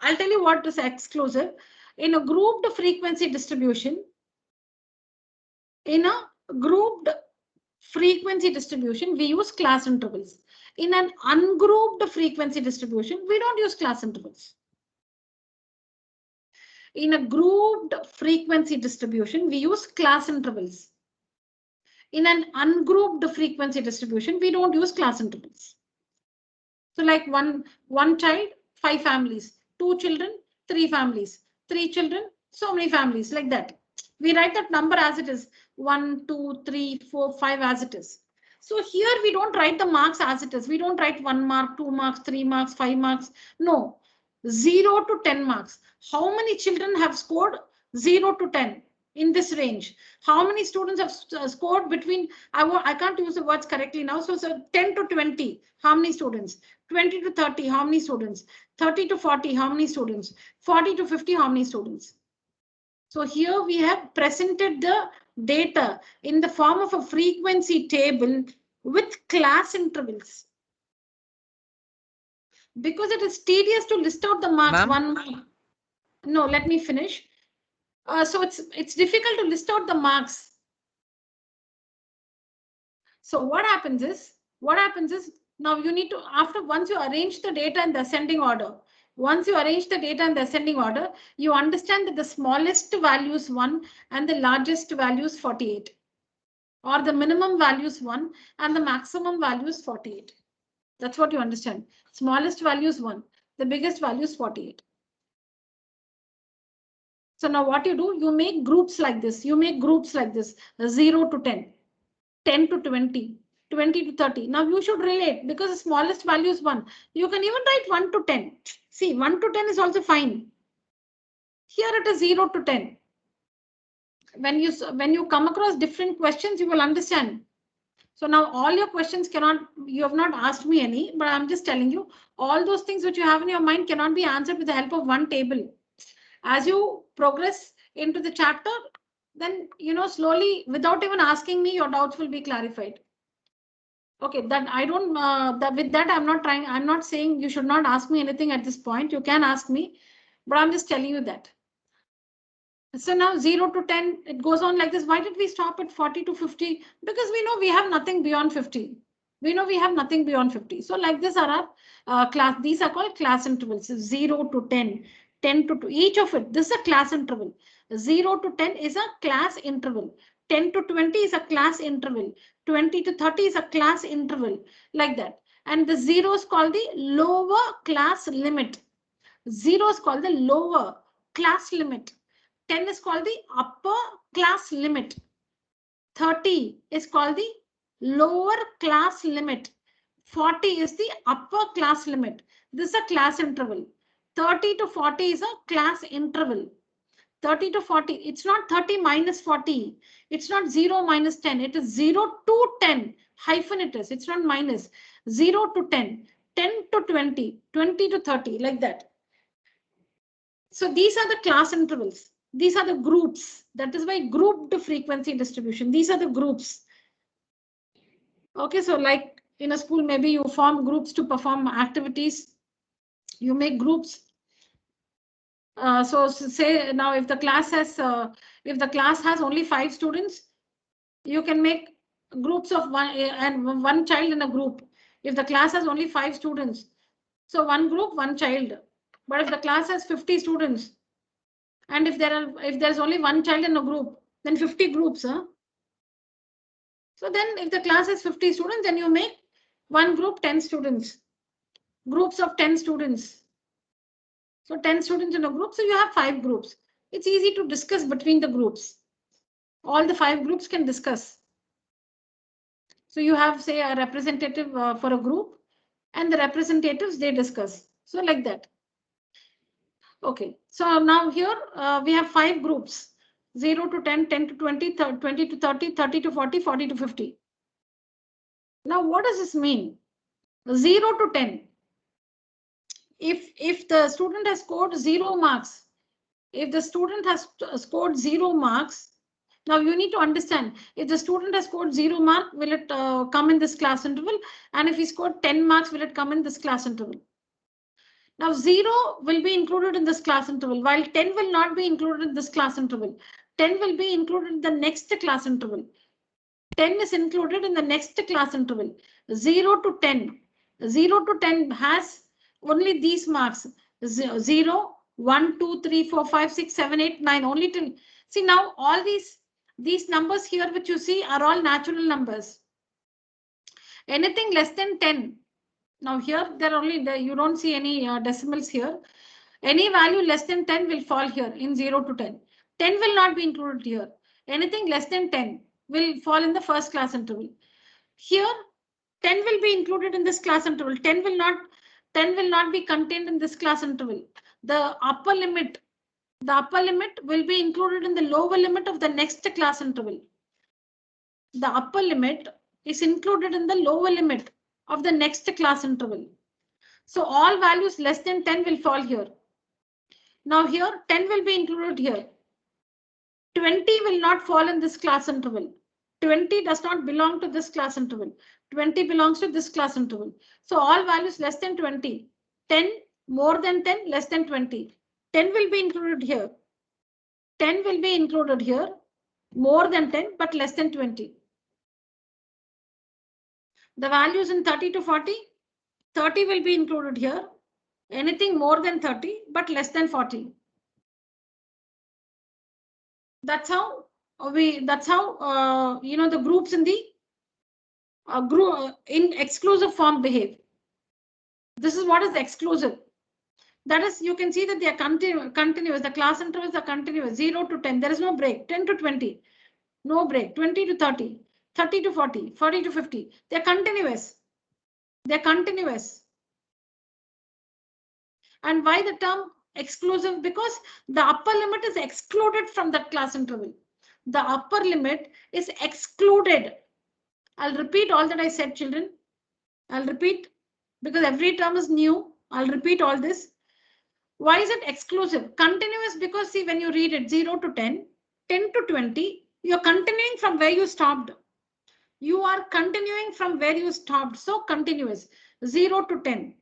[SPEAKER 1] I'll tell you what is exclusive. In a grouped frequency distribution, we use class intervals. In an ungrouped frequency distribution, we don't use class intervals. In a grouped frequency distribution, we use class intervals. In an ungrouped frequency distribution, we don't use class intervals. So like one child, 5 families, 2 children, 3 families, 3 children, so many families, like that. We write that number as it is, 1, 2, 3, 4, 5 as it is. So here we don't write the marks as it is. We don't write 1 mark, 2 marks, 3 marks, 5 marks. No, 0 to 10 marks. How many children have scored 0 to 10 in this range? How many students have scored between, I can't use the words correctly now. So 10 to 20, how many students? 20 to 30, how many students? 30 to 40, how many students? 40 to 50, how many students? So here we have presented the data in the form of a frequency table with class intervals. Because it is tedious to list out the marks. No, let me finish. So it's difficult to list out the marks. So what happens is now you need to, once you arrange the data in the ascending order, you understand that the smallest value is 1 and the largest value is 48. Or the minimum value is 1 and the maximum value is 48. That's what you understand. Smallest value is 1. The biggest value is 48. So now what you do, you make groups like this. 0 to 10, 10 to 20, 20 to 30. Now you should relate because the smallest value is 1. You can even write 1 to 10. See, 1 to 10 is also fine. Here it is 0 to 10. When you come across different questions, you will understand. So now all your questions you have not asked me any, but I'm just telling you, all those things which you have in your mind cannot be answered with the help of one table. As you progress into the chapter, then, slowly, without even asking me, your doubts will be clarified. Okay, that I don't, with that, I'm not saying you should not ask me anything at this point. You can ask me, but I'm just telling you that. So now 0 to 10, it goes on like this. Why did we stop at 40 to 50? Because we know we have nothing beyond 50. So like this are our class. These are called class intervals. 0 to 10, 10 to 2. Each of it. This is a class interval. 0 to 10 is a class interval. 10 to 20 is a class interval. 20 to 30 is a class interval. Like that. And the 0 is called the lower class limit. 0 is called the lower class limit. 10 is called the upper class limit. 30 is called the lower class limit. 40 is the upper class limit. This is a class interval. 30 to 40 is a class interval. 30 to 40, it's not 30 minus 40. It's not 0 minus 10. It is 0 to 10. Hyphen it is. It's not minus. 0 to 10. 10 to 20. 20 to 30. Like that. So these are the class intervals. These are the groups. That is why grouped frequency distribution. These are the groups. Okay, so like In a school, maybe you form groups to perform activities. You make groups. So say now if the class has only 5 students, you can make groups of one child in a group. If the class has only 5 students, so one group, one child. But if the class has 50 students, and if there's only one child in a group, then 50 groups. So then if the class has 50 students, then you make one group 10 students, groups of 10 students. So 10 students in a group, so you have 5 groups. It's easy to discuss between the groups. All the 5 groups can discuss. So you have, say, a representative for a group, and the representatives, they discuss. So like that. Okay, so now here we have 5 groups, 0 to 10, 10 to 20, 20 to 30, 30 to 40, 40 to 50. Now what does this mean? 0 to 10. If the student has scored 0 marks, if the student has scored 0 marks, now you need to understand, if the student has scored 0 mark, will it come in this class interval? And if he scored 10 marks, will it come in this class interval? Now 0 will be included in this class interval, while 10 will not be included in this class interval. 10 will be included in the next class interval. 10 is included in the next class interval. 0 to 10. 0 to 10 has only these marks. 0, 1, 2, 3, 4, 5, 6, 7, 8, 9. Only till. See now all these numbers here which you see are all natural numbers. Anything less than 10. Now here you don't see any decimals here. Any value less than 10 will fall here in 0 to 10. 10 will not be included here. Anything less than 10 will fall in the first class interval. Here 10 will be included in this class interval. 10 will not be contained in this class interval. The upper limit will be included in the lower limit of the next class interval. The upper limit is included in the lower limit of the next class interval. So all values less than 10 will fall here. Now here 10 will be included here. 20 will not fall in this class interval. 20 does not belong to this class interval. 20 belongs to this class interval. So all values less than 20. 10, more than 10, less than 20. 10 will be included here. 10 will be included here. More than 10, but less than 20. The values in 30 to 40, 30 will be included here. Anything more than 30, but less than 40. That's how the groups in the in exclusive form behave. This is what is exclusive. That is, you can see that they are continuous. The class intervals are continuous. 0 to 10. There is no break. 10 to 20. No break. 20 to 30. 30 to 40. 40 to 50. They're continuous. They're continuous. And why the term exclusive? Because the upper limit is excluded from that class interval. The upper limit is excluded. I'll repeat all that I said, children. I'll repeat because every term is new. I'll repeat all this. Why is it exclusive? Continuous because see, when you read it 0 to 10, 10 to 20, you're continuing from where you stopped. You are continuing from where you stopped. So continuous. 0 to 10,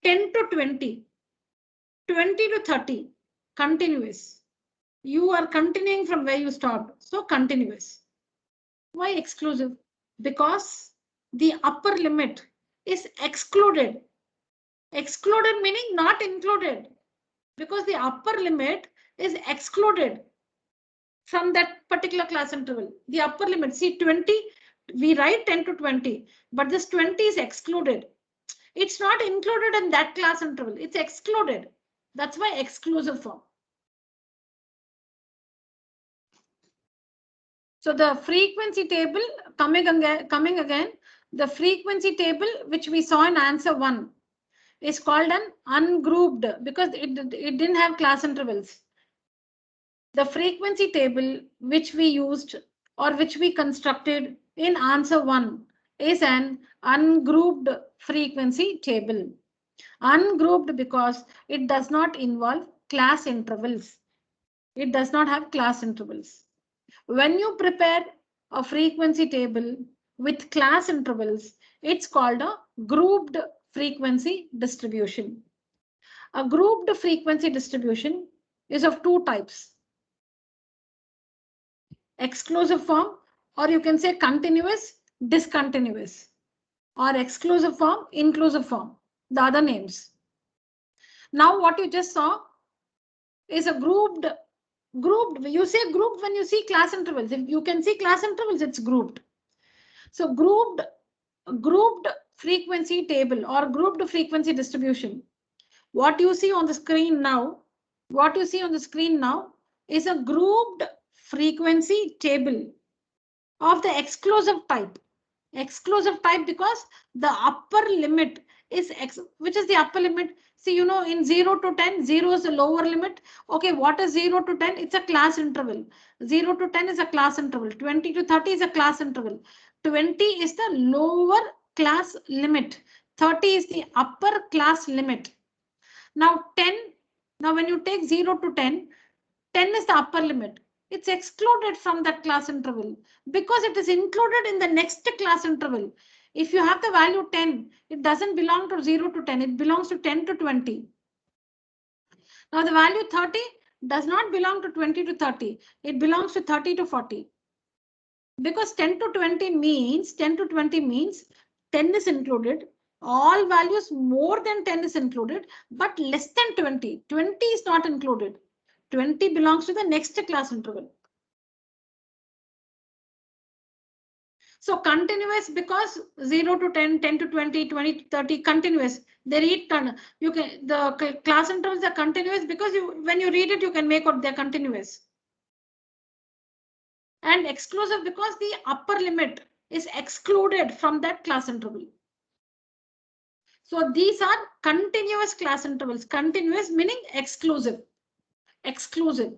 [SPEAKER 1] 10 to 20, 20 to 30, continuous. You are continuing from where you stopped. So continuous. Why exclusive? Because the upper limit is excluded. Excluded meaning not included. Because the upper limit is excluded from that particular class interval. The upper limit, see 20, we write 10 to 20, but this 20 is excluded. It's not included in that class interval. It's excluded. That's why exclusive form. So the frequency table coming again, the frequency table which we saw in answer 1 is called an ungrouped because it didn't have class intervals. The frequency table which we used or which we constructed in answer 1 is an ungrouped frequency table. Ungrouped because it does not involve class intervals. It does not have class intervals. When you prepare a frequency table, with class intervals, it's called a grouped frequency distribution. A grouped frequency distribution is of two types. Exclusive form, or you can say continuous, discontinuous, or exclusive form, inclusive form, the other names. Now what you just saw is a grouped. You say grouped when you see class intervals. If you can see class intervals, it's grouped. So grouped frequency table or grouped frequency distribution. What you see on the screen now, is a grouped frequency table of the exclusive type. Exclusive type because the upper limit is X, which is the upper limit. See, you know, in 0 to 10, 0 is the lower limit. Okay, what is 0 to 10? It's a class interval. 0 to 10 is a class interval. 20 to 30 is a class interval. 20 is the lower class limit. 30 is the upper class limit. Now 10, now when you take 0 to 10, 10 is the upper limit. It's excluded from that class interval because it is included in the next class interval. If you have the value 10, it doesn't belong to 0 to 10. It belongs to 10 to 20. Now the value 30 does not belong to 20 to 30. It belongs to 30 to 40. Because 10 to 20 means 10 is included. All values more than 10 is included, but less than 20. 20 is not included. 20 belongs to the next class interval. So continuous because 0 to 10, 10 to 20, 20 to 30, continuous. They read turn. You can the class intervals are continuous because when you read it, you can make out they're continuous. And exclusive because the upper limit is excluded from that class interval. So these are continuous class intervals. Continuous meaning exclusive. Exclusive.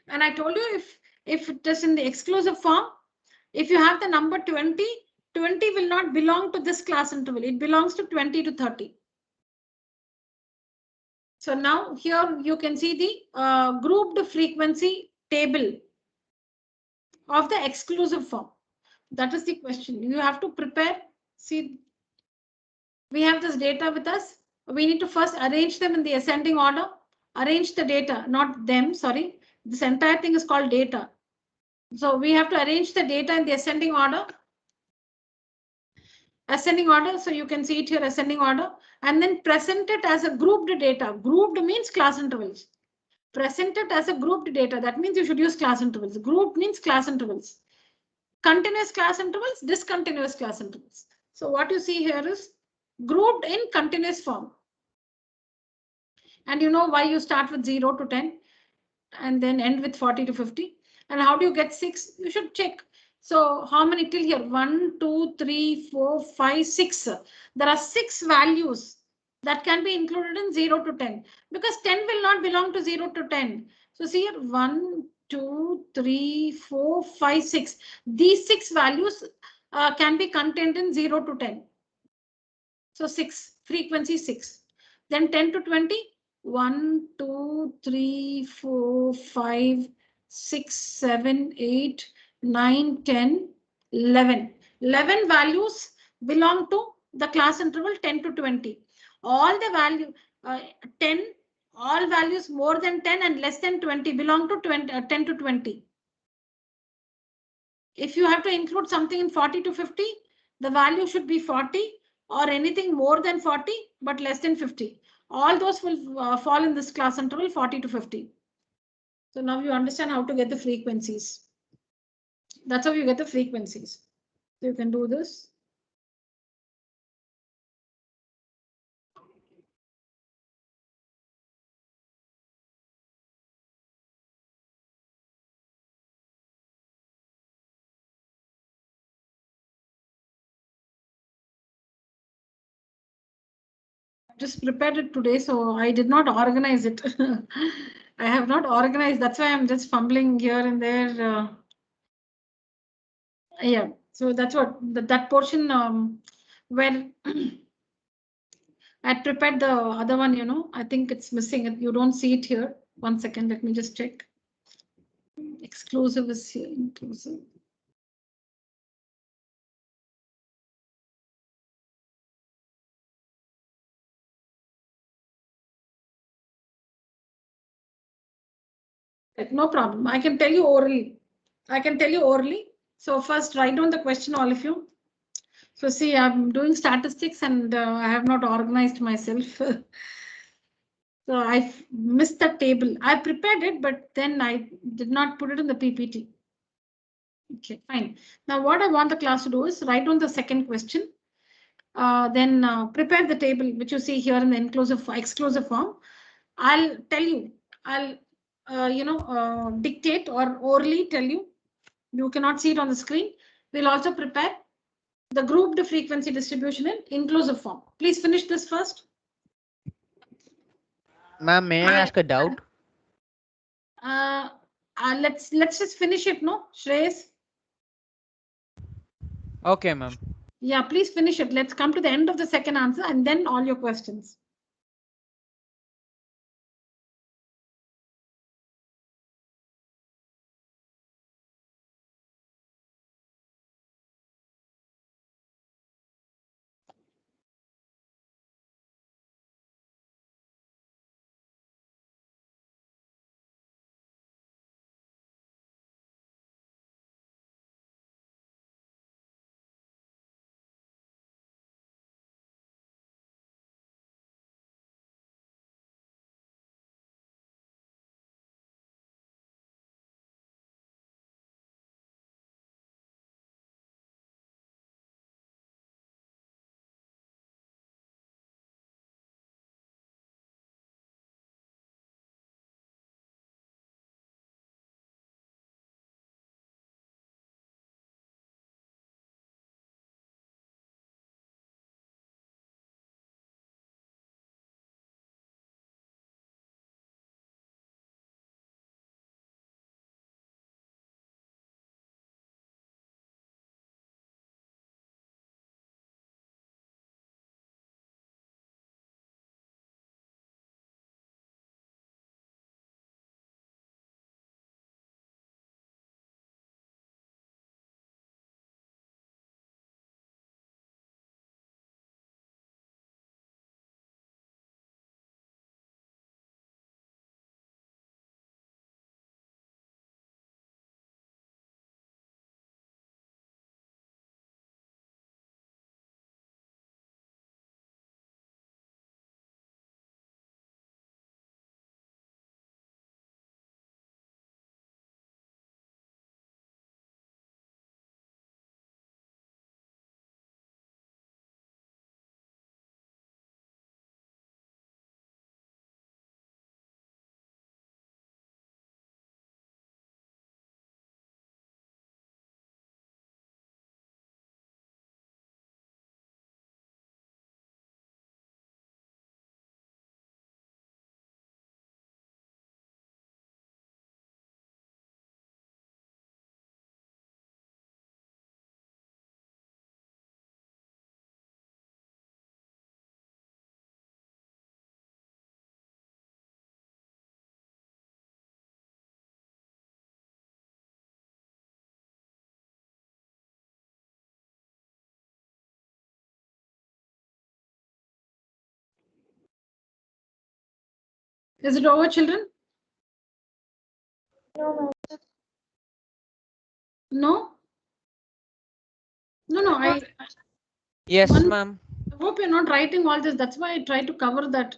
[SPEAKER 1] And I told you if it is in the exclusive form, if you have the number 20, 20 will not belong to this class interval. It belongs to 20 to 30. So now here you can see the grouped frequency table of the exclusive form. That is the question. You have to prepare. See, we have this data with us. We need to first arrange them in the ascending order. Arrange the data, not them, sorry. This entire thing is called data. So we have to arrange the data in the ascending order. Ascending order, so you can see it here, ascending order, and then present it as a grouped data. Grouped means class intervals. Present it as a grouped data. That means you should use class intervals. Grouped means class intervals. Continuous class intervals, discontinuous class intervals. So what you see here is grouped in continuous form. And you know why you start with 0 to 10 and then end with 40 to 50. And how do you get 6? You should check. So how many till here? 1, 2, 3, 4, 5, 6. There are 6 values that can be included in 0 to 10 because 10 will not belong to 0 to 10. So see here 1, 2, 3, 4, 5, 6. These 6 values can be contained in 0 to 10. So 6, frequency 6. Then 10 to 20. 1, 2, 3, 4, 5, 6, 7, 8, 9, 10, 11. 11 values belong to the class interval 10 to 20. All the value 10, all values more than 10 and less than 20 belong to 10 to 20. If you have to include something in 40 to 50, the value should be 40 or anything more than 40 but less than 50. All those will fall in this class interval 40 to 50. So now you understand how to get the frequencies. That's how you get the frequencies. So you can do this. Just prepared it today, so I did not organize it. I have not organized. That's why I'm just fumbling here and there. Yeah, so that's what that portion where I prepared the other one, you know, I think it's missing. You don't see it here. 1 second, let me just check. Exclusive is here, inclusive. No problem. I can tell you orally. So first write down the question, all of you. So see, I'm doing statistics and I have not organized myself. So I missed the table. I prepared it, but then I did not put it in the PPT. Okay, fine. Now what I want the class to do is write down the second question. Then prepare the table, which you see here in the exclusive form. I'll tell you, I'll dictate or orally tell you. You cannot see it on the screen. We'll also prepare the grouped frequency distribution in inclusive form. Please finish this first.
[SPEAKER 7] Ma'am, may I ask a doubt?
[SPEAKER 1] Let's just finish it, no, Shreyas?
[SPEAKER 7] Okay, ma'am.
[SPEAKER 1] Yeah, please finish it. Let's come to the end of the second answer and then all your questions. Is it over, children? No? No, I
[SPEAKER 7] Yes, ma'am.
[SPEAKER 1] hope you're not writing all this. That's why I try to cover that.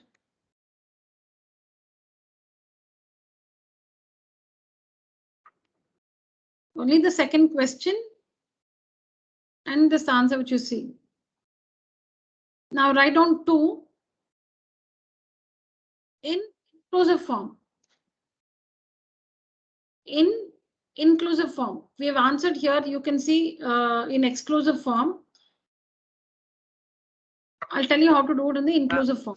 [SPEAKER 1] Only the second question and this answer which you see. Now write down 2 in inclusive form. In inclusive form, we have answered here. You can see in exclusive form. I'll tell you how to do it in the inclusive form.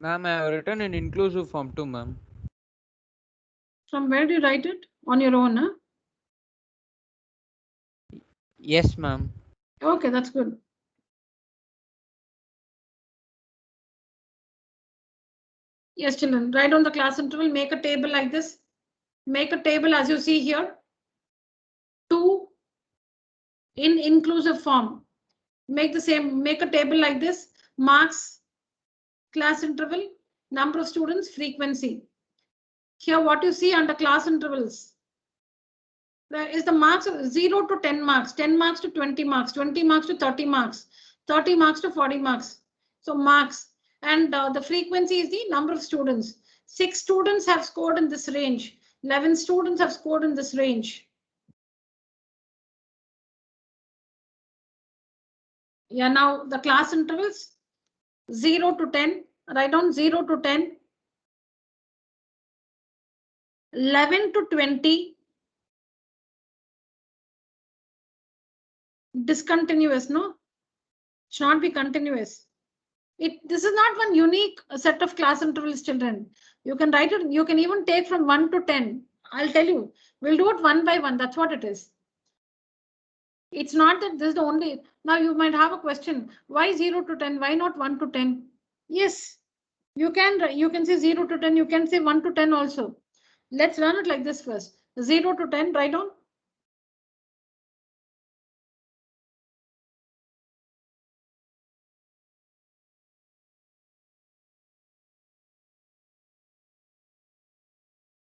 [SPEAKER 7] Ma'am, I have written in inclusive form too, ma'am.
[SPEAKER 1] From where do you write it? On your own, huh?
[SPEAKER 7] Yes, ma'am.
[SPEAKER 1] Okay, that's good. Yes, children, write on the class interval, make a table like this. Make a table as you see here. 2 in inclusive form. Make the same, make a table like this. Marks, class interval, number of students, frequency. Here, what you see under class intervals, there is the marks of 0 to 10 marks, 10 marks to 20 marks, 20 marks to 30 marks, 30 marks to 40 marks. So marks, and the frequency is the number of students. 6 students have scored in this range. 11 students have scored in this range. Yeah, now the class intervals 0 to 10, write down 0 to 10, 11 to 20, discontinuous, no? It should not be continuous. This is not one unique set of class intervals, children. You can write it, you can even take from 1 to 10. I'll tell you, we'll do it one by one. That's what it is. It's not that this is the only. Now you might have a question. Why 0 to 10? Why not 1 to 10? Yes, you can say 0 to 10. You can say 1 to 10 also. Let's learn it like this first. 0 to 10, write down.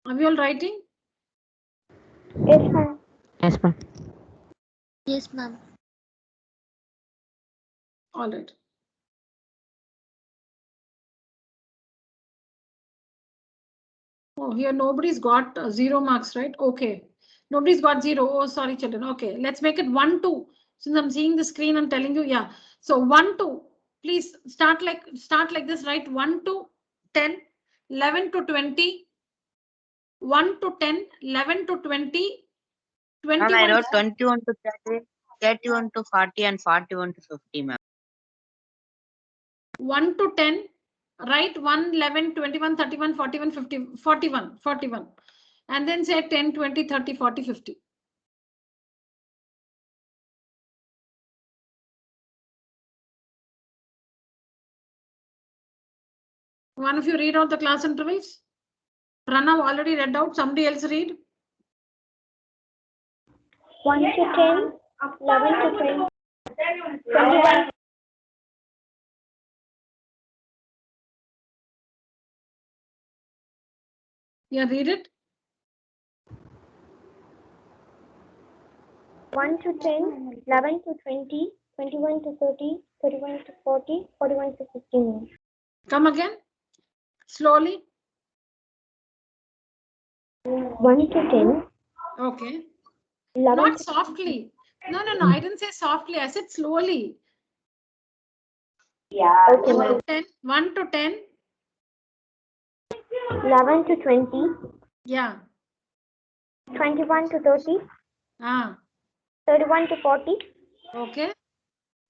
[SPEAKER 1] Are we all writing?
[SPEAKER 2] Yes, ma'am.
[SPEAKER 5] Yes, ma'am.
[SPEAKER 3] Yes, ma'am.
[SPEAKER 1] All right. Oh, here nobody's got 0 marks, right? Okay. Nobody's got 0. Oh, sorry, children. Okay, let's make it 1, 2. Since I'm seeing the screen, I'm telling you, yeah. So 1, 2. Please start like this, right? 1 to 10, 11 to 20, 1 to 10, 11 to 20, 21.
[SPEAKER 5] Ma'am, I wrote 21 to 30, 31 to 40, and 41 to 50, ma'am.
[SPEAKER 1] 1 to 10, write 1, 11, 21, 31, 41, 50, 41. And then say 10, 20, 30, 40, 50. One of you read out the class intervals. Pranav already read out. Somebody else read.
[SPEAKER 2] 1 to 10, 11 to 20, 21.
[SPEAKER 1] Yeah, read it.
[SPEAKER 2] 1 to 10, 11 to 20, 21 to 30, 31 to 40, 41 to 50.
[SPEAKER 1] Come again. Slowly.
[SPEAKER 2] 1 to 10.
[SPEAKER 1] Okay.
[SPEAKER 2] 11
[SPEAKER 1] Not
[SPEAKER 2] to
[SPEAKER 1] softly. No. I didn't say softly. I said slowly.
[SPEAKER 2] Okay,
[SPEAKER 1] 1 to 10. 1 to 10.
[SPEAKER 2] 11 to 20.
[SPEAKER 1] Yeah.
[SPEAKER 2] 21 to 30. 31 to 40.
[SPEAKER 1] Okay.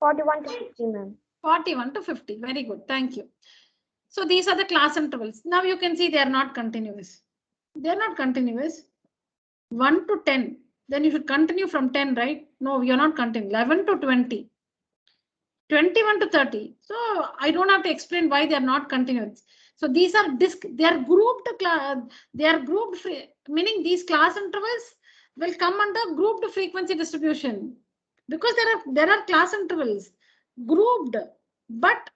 [SPEAKER 2] 41 to 50, ma'am.
[SPEAKER 1] 41 to 50. Very good. Thank you. So these are the class intervals. Now you can see they are not continuous. They are not continuous. 1 to 10. Then you should continue from 10, right? No, you're not continuing. 11 to 20. 21 to 30. So I don't have to explain why they are not continuous. So these are they are grouped meaning these class intervals will come under grouped frequency distribution because there are class intervals grouped, but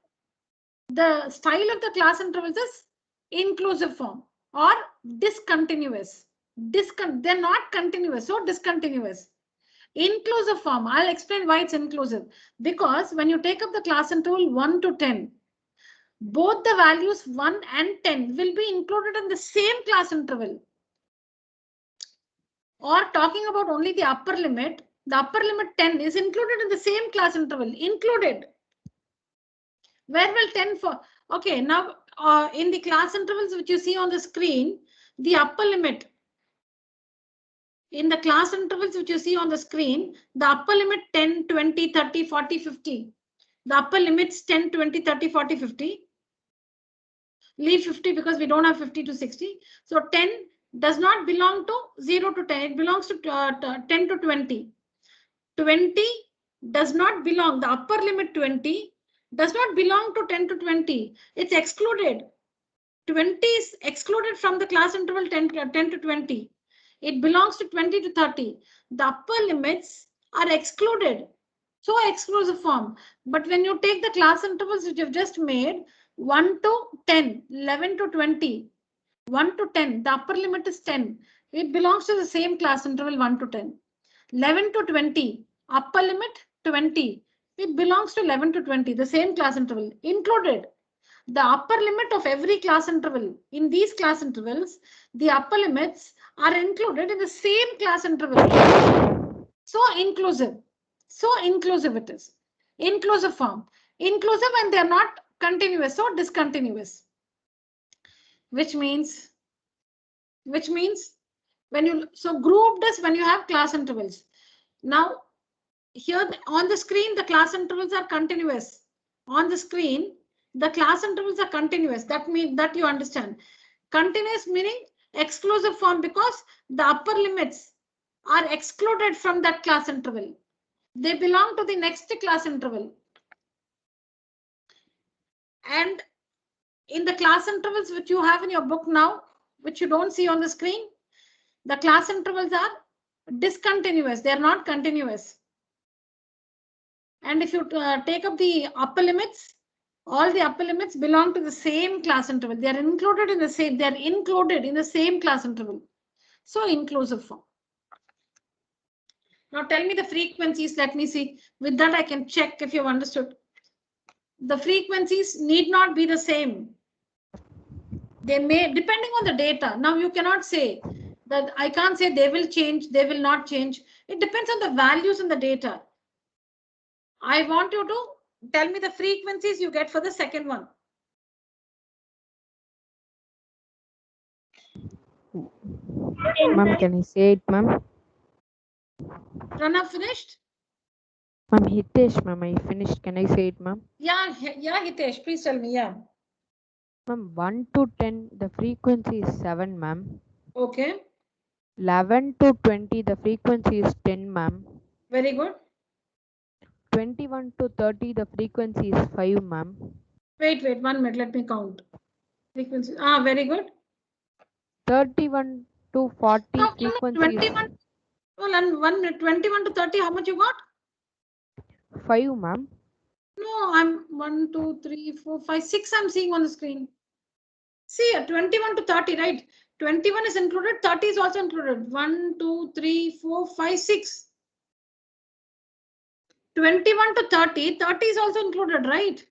[SPEAKER 1] the style of the class intervals is inclusive form or discontinuous. They're not continuous, so discontinuous. Inclusive form, I'll explain why it's inclusive. Because when you take up the class interval 1 to 10, both the values 1 and 10 will be included in the same class interval. Or talking about only the upper limit 10 is included in the same class interval, included. Where will 10 for? Okay, now in the class intervals which you see on the screen, the upper limit. In the class intervals which you see on the screen, the upper limit 10, 20, 30, 40, 50. The upper limits 10, 20, 30, 40, 50. Leave 50 because we don't have 50 to 60. So 10 does not belong to 0 to 10. It belongs to 10 to 20. 20 does not belong. The upper limit 20 does not belong to 10 to 20. It's excluded. 20 is excluded from the class interval 10 to 20. It belongs to 20 to 30. The upper limits are excluded. So exclusive form. But when you take the class intervals which you've just made, 1 to 10, 11 to 20, 1 to 10, the upper limit is 10. It belongs to the same class interval 1 to 10. 11 to 20, upper limit 20. It belongs to 11 to 20, the same class interval included. The upper limit of every class interval. In these class intervals, the upper limits are included in the same class interval. So inclusive. So inclusive it is. Inclusive form. Inclusive when they are not continuous or discontinuous. Which means when you, so grouped is when you have class intervals. Now, here on the screen, the class intervals are continuous. On the screen, the class intervals are continuous. That means that you understand. Continuous meaning exclusive form because the upper limits are excluded from that class interval. They belong to the next class interval. And in the class intervals which you have in your book now, which you don't see on the screen, the class intervals are discontinuous. They are not continuous. And if you take up the upper limits, all the upper limits belong to the same class interval. They are included in the same. They are included in the same class interval. So inclusive form. Now tell me the frequencies. Let me see. With that, I can check if you've understood. The frequencies need not be the same. They may, depending on the data. Now you cannot say that I can't say they will change, they will not change. It depends on the values in the data. I want you to tell me the frequencies you get for the second one.
[SPEAKER 8] Ma'am, can I say it, ma'am?
[SPEAKER 1] Pranav finished?
[SPEAKER 8] Ma'am, Hitesh, ma'am, I finished. Can I say it, ma'am?
[SPEAKER 1] Yeah, Hitesh, please tell me. Yeah.
[SPEAKER 8] Ma'am, 1 to 10, the frequency is 7, ma'am.
[SPEAKER 1] Okay.
[SPEAKER 8] 11 to 20, the frequency is 10, ma'am.
[SPEAKER 1] Very good.
[SPEAKER 8] 21 to 30, the frequency is 5, ma'am.
[SPEAKER 1] Wait, 1 minute. Let me count. Frequency. Ah, very good.
[SPEAKER 8] 31 to 40,
[SPEAKER 1] Now,
[SPEAKER 8] frequency
[SPEAKER 1] 21. Well, and 1 minute. 21 to 30. How much you got?
[SPEAKER 8] is 5, ma'am.
[SPEAKER 1] No, I'm 1, 2, 3, 4, 5, 6. I'm seeing on the screen. See, 21 to 30, right? 21 is included. 30 is also included. 1, 2, 3, 4, 5, 6. 21 to 30. 30 is also included, right?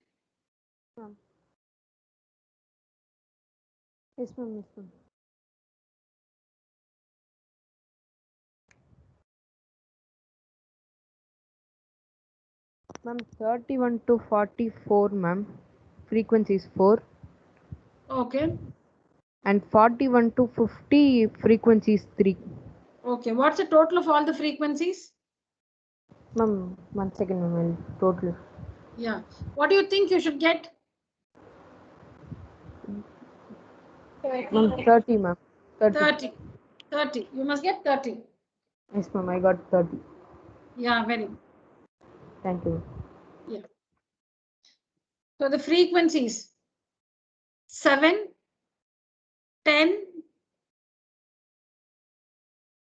[SPEAKER 8] Yes, ma'am. Yes, ma'am. Ma'am, 31 to 44, ma'am. Frequency is 4.
[SPEAKER 1] Okay.
[SPEAKER 8] And 41 to 50, frequency is 3.
[SPEAKER 1] Okay. What's the total of all the frequencies?
[SPEAKER 8] Ma'am, 1 second, ma'am. Total.
[SPEAKER 1] Yeah. What do you think you should get?
[SPEAKER 8] Ma'am, 30, ma'am.
[SPEAKER 1] 30. 30. You must get 30.
[SPEAKER 8] Yes, ma'am. I got 30.
[SPEAKER 1] Yeah, very good.
[SPEAKER 8] Thank you.
[SPEAKER 1] Yeah. So the frequencies 7, 10,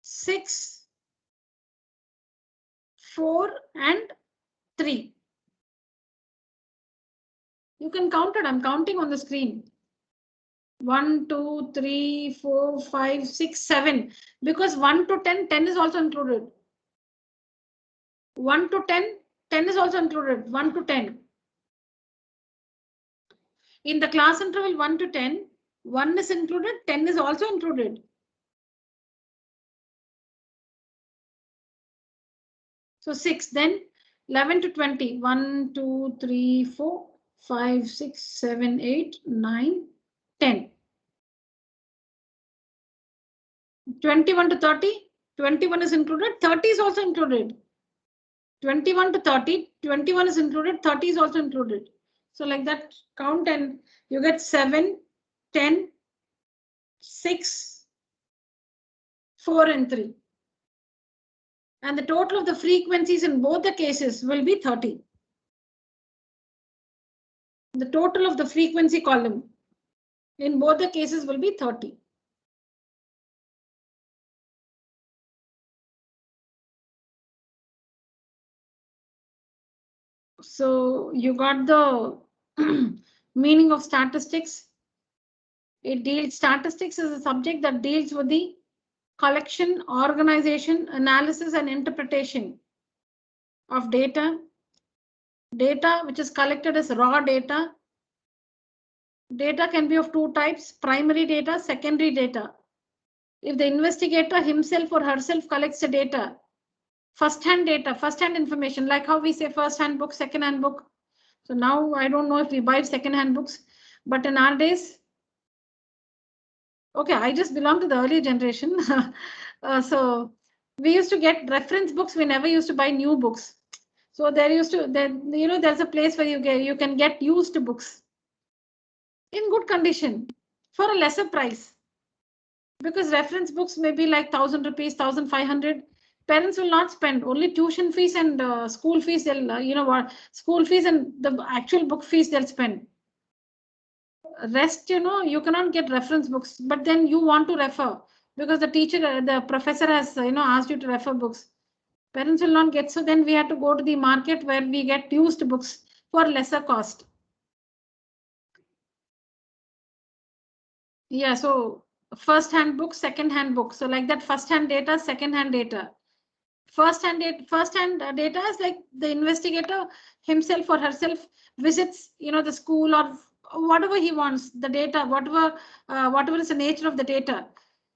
[SPEAKER 1] 6, 4, and 3. You can count it. I'm counting on the screen. 1, 2, 3, 4, 5, 6, 7. Because 1 to 10, 10 is also included. 1 to 10, 10 is also included. 1 to 10. In the class interval 1 to 10, 1 is included, 10 is also included. So 6, then 11 to 20. 1, 2, 3, 4, 5, 6, 7, 8, 9, 10. 21 to 30, 21 is included, 30 is also included. 21 to 30, 21 is included, 30 is also included. So like that, count and you get 7, 10, 6, 4, and 3. And the total of the frequencies in both the cases will be 30. The total of the frequency column in both the cases will be 30. So you got the meaning of statistics. Statistics is a subject that deals with the collection, organization, analysis, and interpretation of data. Data which is collected as raw data. Data can be of two types: primary data, secondary data. If the investigator himself or herself collects the data, first-hand data, first-hand information, like how we say first-hand book, second-hand book. So now I don't know if we buy second-hand books, but in our days, okay, I just belong to the early generation. So we used to get reference books. We never used to buy new books. So there used to, there's a place where you can get used books in good condition for a lesser price. Because reference books may be like 1,000 rupees, 1,500. Parents will not spend. Only tuition fees and school fees. They'll, school fees and the actual book fees they'll spend. Rest, you cannot get reference books, but then you want to refer because the professor has, asked you to refer books. Parents will not get. So then we had to go to the market where we get used books for lesser cost. Yeah, so first-hand book, second-hand book. So like that, first-hand data, second-hand data. First-hand data is like the investigator himself or herself visits, the school or whatever he wants, the data, whatever is the nature of the data.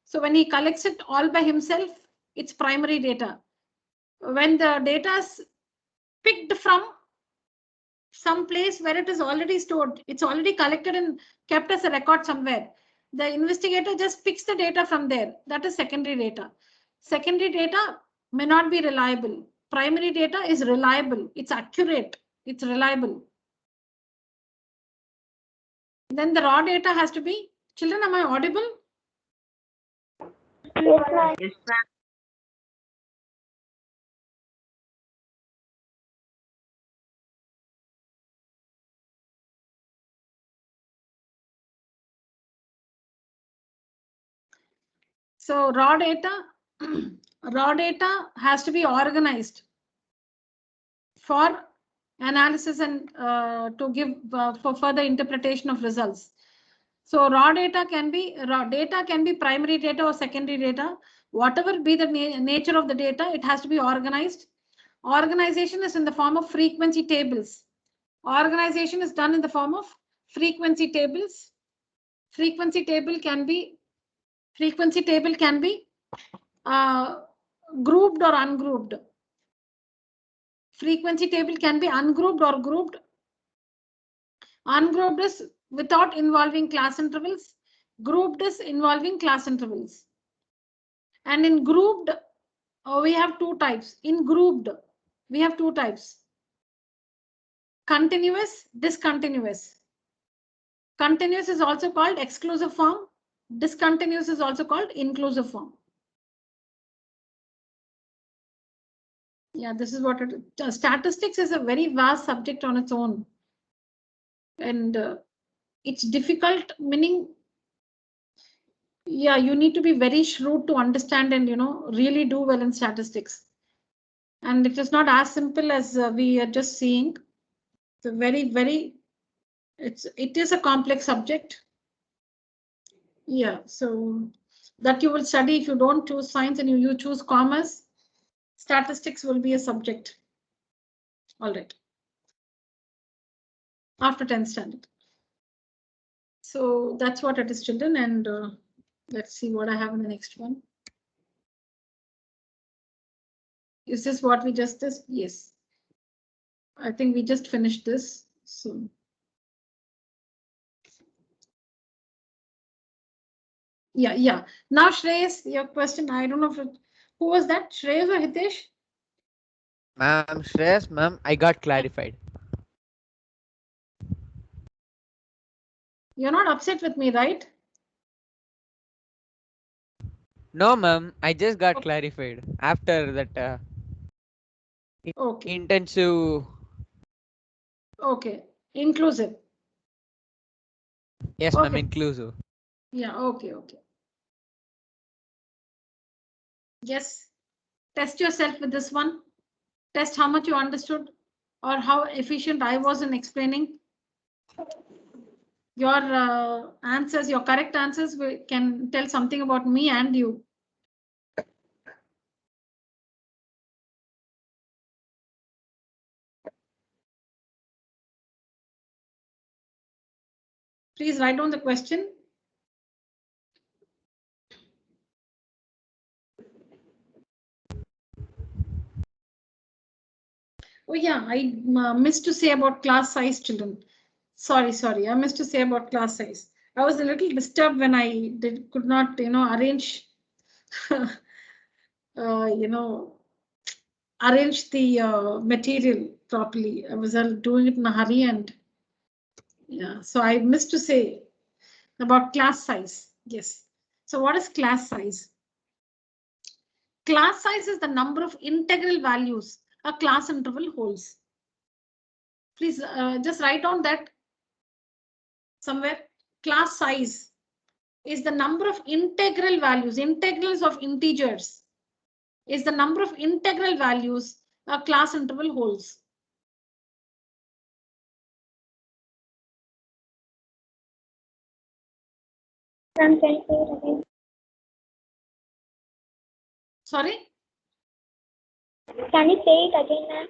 [SPEAKER 1] So when he collects it all by himself, it's primary data. When the data is picked from some place where it is already stored, it's already collected and kept as a record somewhere. The investigator just picks the data from there. That is secondary data. Secondary data may not be reliable. Primary data is reliable. It's accurate. It's reliable. Then the raw data has to be. Children, am I audible?
[SPEAKER 2] Yes, ma'am.
[SPEAKER 5] Yes, ma'am.
[SPEAKER 1] So raw data has to be organized for analysis and to give for further interpretation of results. So raw data can be primary data or secondary data. Whatever be the nature of the data, it has to be organized. Organization is in the form of frequency tables. Organization is done in the form of frequency tables. Frequency table can be grouped or ungrouped. Frequency table can be ungrouped or grouped. Ungrouped is without involving class intervals. Grouped is involving class intervals. And in grouped, we have two types. In grouped, we have two types. Continuous, discontinuous. Continuous is also called exclusive form. Discontinuous is also called inclusive form. Yeah, this is what statistics is a very vast subject on its own. And it's difficult, meaning, yeah, you need to be very shrewd to understand and, really do well in statistics. And it is not as simple as we are just seeing. It's a it is a complex subject. Yeah, so that you will study. If you don't choose science and you choose commerce, statistics will be a subject. All right. After 10th standard. So that's what it is, children. And let's see what I have in the next one. Is this what we just did? Yes. I think we just finished this. So. Yeah. Now, Shreyas, your question. I don't know who was that? Shreyas or Hitesh?
[SPEAKER 7] Ma'am, Shreyas, ma'am, I got clarified.
[SPEAKER 1] You're not upset with me, right?
[SPEAKER 7] No, ma'am, I just got clarified after that
[SPEAKER 1] Okay.
[SPEAKER 7] intensive.
[SPEAKER 1] Okay. Inclusive.
[SPEAKER 7] Yes, ma'am,
[SPEAKER 1] Okay.
[SPEAKER 7] inclusive.
[SPEAKER 1] Yeah, okay. Yes. Test yourself with this one. Test how much you understood or how efficient I was in explaining. Your answers, your correct answers can tell something about me and you. Please write down the question. Oh yeah, I missed to say about class size, children. Sorry, I missed to say about class size. I was a little disturbed when I could not, arrange, arrange the material properly. I was doing it in a hurry, and yeah, so I missed to say about class size. Yes. So what is class size? Class size is the number of integral values a class interval holds. Please just write down that somewhere. Class size is the number of integral values, integrals of integers, is the number of integral values a class interval holds.
[SPEAKER 2] Ma'am, can you say it again?
[SPEAKER 1] Sorry?
[SPEAKER 2] Can you say it again, ma'am?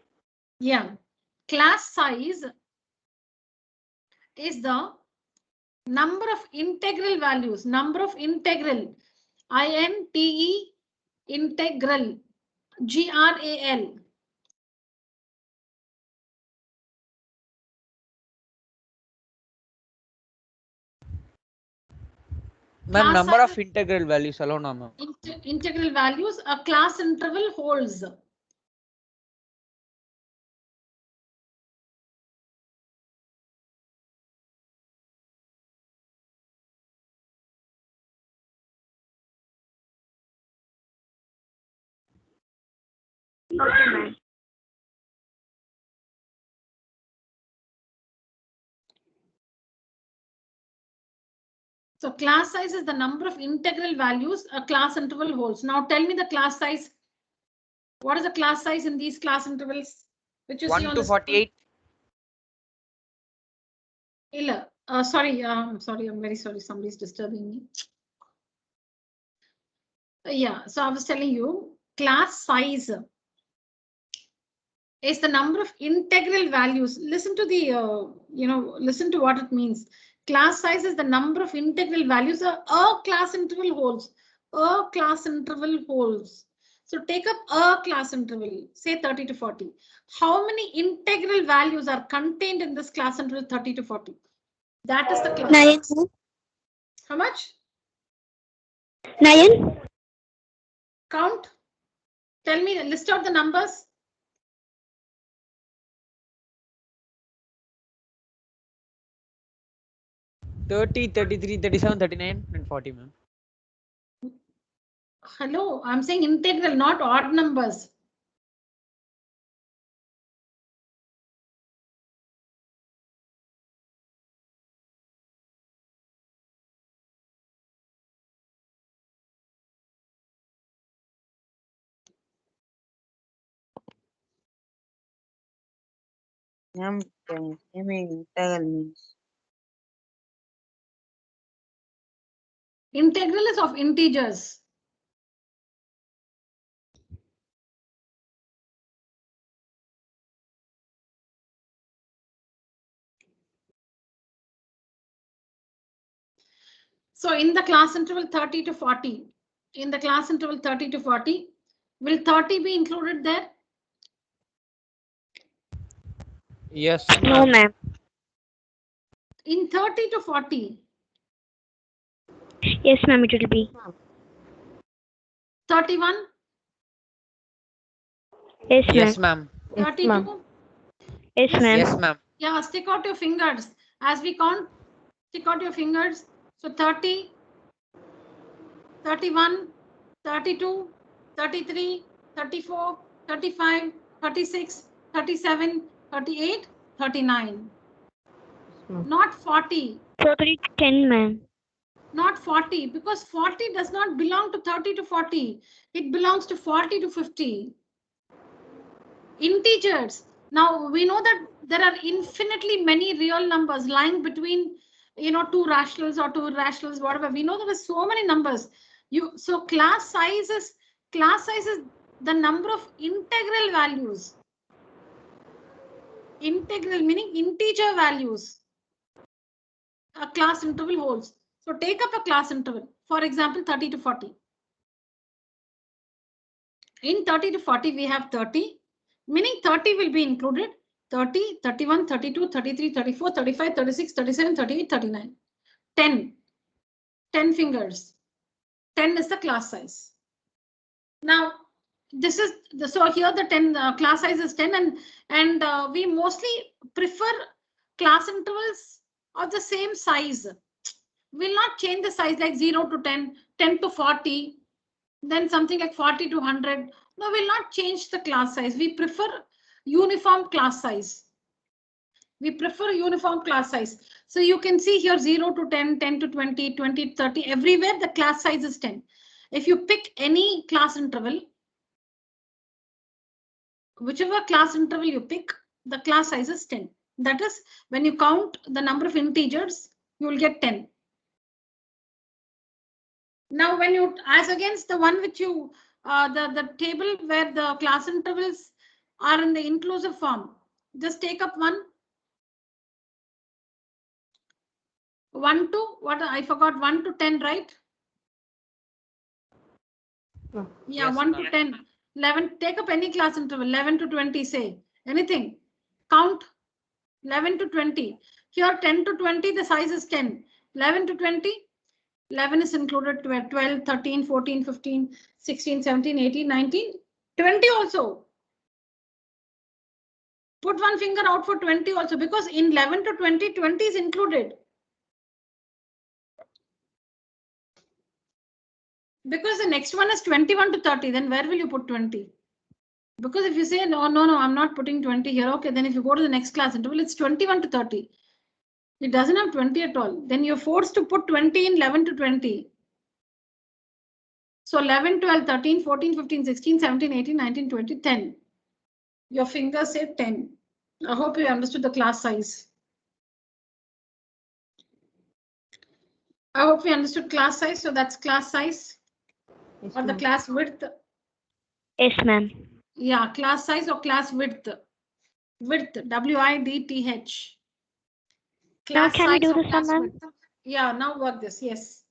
[SPEAKER 1] Yeah. Class size is the number of integral values, number of integral, INTE, integral, GRAL.
[SPEAKER 7] Ma'am,
[SPEAKER 1] Class
[SPEAKER 7] number
[SPEAKER 1] size
[SPEAKER 7] of integral values alone, ma'am.
[SPEAKER 1] integral values a class interval holds.
[SPEAKER 2] Okay, ma'am.
[SPEAKER 1] So class size is the number of integral values a class interval holds. Now tell me the class size. What is the class size in these class intervals? Which you see
[SPEAKER 7] 1
[SPEAKER 1] on
[SPEAKER 7] to
[SPEAKER 1] the
[SPEAKER 7] 48.
[SPEAKER 1] Sorry, I'm very sorry. Somebody's disturbing me. Yeah, so I was telling you, class size is the number of integral values. Listen to the, listen to what it means. Class size is the number of integral values a class interval holds. A class interval holds. So take up a class interval, say 30 to 40. How many integral values are contained in this class interval 30 to 40? That is the class.
[SPEAKER 2] 9.
[SPEAKER 1] How much?
[SPEAKER 2] 9.
[SPEAKER 1] Count. Tell me, list out the numbers.
[SPEAKER 7] 30, 33, 37, 39, and 40, ma'am.
[SPEAKER 1] Hello, I'm saying integral, not odd numbers.
[SPEAKER 5] Ma'am, can you say me integral means?
[SPEAKER 1] Integral is of integers. So in the class interval 30 to 40, in the class interval 30 to 40, will 30 be included there?
[SPEAKER 7] Yes,
[SPEAKER 2] No,
[SPEAKER 7] ma'am.
[SPEAKER 2] ma'am.
[SPEAKER 1] In 30 to 40,
[SPEAKER 2] Yes, ma'am, it will be.
[SPEAKER 1] 31,
[SPEAKER 2] Yes, ma'am.
[SPEAKER 7] Yes, ma'am.
[SPEAKER 1] 32.
[SPEAKER 2] Yes, ma'am.
[SPEAKER 7] Yes, ma'am.
[SPEAKER 1] Yeah, stick out your fingers. As we count, stick out your fingers. So 30, 31, 32, 33, 34, 35, 36, 37, 38, 39. Not 40.
[SPEAKER 2] Totally 10, ma'am.
[SPEAKER 1] Not 40, because 40 does not belong to 30 to 40. It belongs to 40 to 50. Integers. Now we know that there are infinitely many real numbers lying between 2 rationals or 2 irrationals, whatever. We know there are so many numbers. So class size is the number of integral values. Integral meaning integer values. A class interval holds. So take up a class interval, for example, 30 to 40. In 30 to 40, we have 30, meaning 30 will be included. 30, 31, 32, 33, 34, 35, 36, 37, 38, 39. 10 fingers. 10 is the class size. Now, this is so here the 10 class size is 10, and we mostly prefer class intervals of the same size. Will not change the size like 0 to 10, 10 to 40, then something like 40 to 100. No, will not change the class size. We prefer uniform class size. We prefer uniform class size. So you can see here 0 to 10, 10 to 20, 20 to 30, everywhere the class size is 10. If you pick any class interval, whichever class interval you pick, the class size is 10. That is, when you count the number of integers, you will get 10. Now, when you, as against the one which you, the table where the class intervals are in the inclusive form, just take up 1 to, what I forgot, 1 to 10, right? Yeah,
[SPEAKER 7] Yes,
[SPEAKER 1] 1
[SPEAKER 7] ma'am.
[SPEAKER 1] to 10, 11, take up any class interval, 11 to 20, say anything, count 11 to 20. Here 10 to 20, the size is 10. 11 to 20, 11 is included, 12, 13, 14, 15, 16, 17, 18, 19, 20 also. Put one finger out for 20 also, because in 11 to 20, 20 is included. Because the next one is 21 to 30, then where will you put 20? Because if you say, no, I'm not putting 20 here. Okay, then if you go to the next class interval, it's 21 to 30. It doesn't have 20 at all. Then you're forced to put 20 in 11 to 20. So 11, 12, 13, 14, 15, 16, 17, 18, 19, 20, 10. Your finger say 10. I hope you understood the class size. I hope you understood class size. So that's class size or the class width.
[SPEAKER 2] Yes, ma'am.
[SPEAKER 1] Yeah, class size or class width. Width, W-I-D-T-H.
[SPEAKER 2] Now
[SPEAKER 1] Class
[SPEAKER 2] can we
[SPEAKER 1] size
[SPEAKER 2] do
[SPEAKER 1] or
[SPEAKER 2] the
[SPEAKER 1] class
[SPEAKER 2] sum, ma'am?
[SPEAKER 1] width. Yeah, now work this. Yes.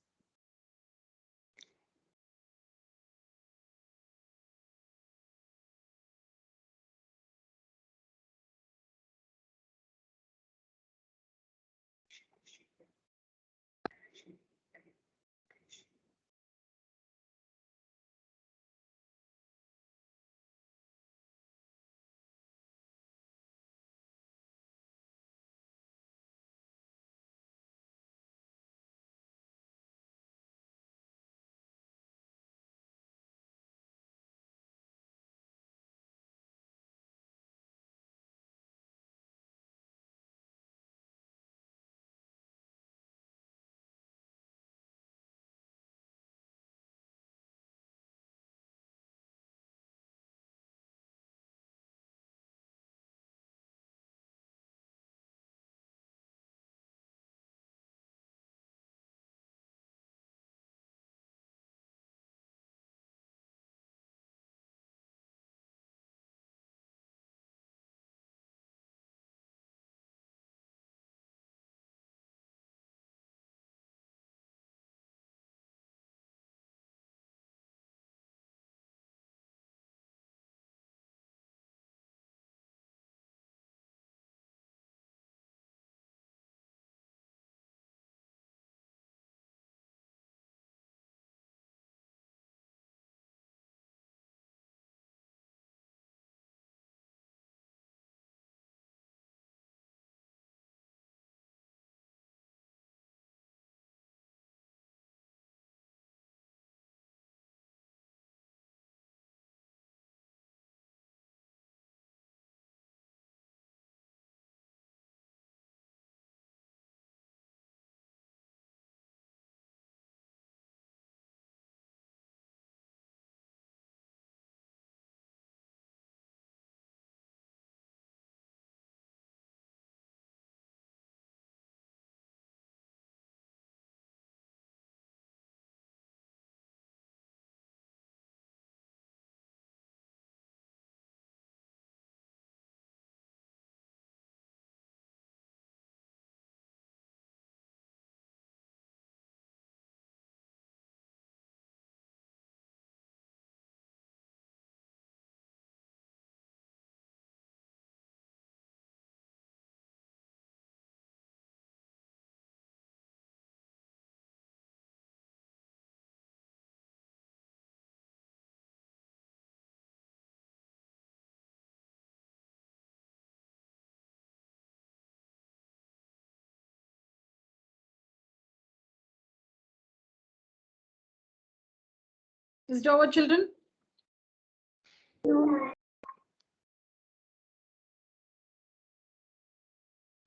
[SPEAKER 1] Is it over, children?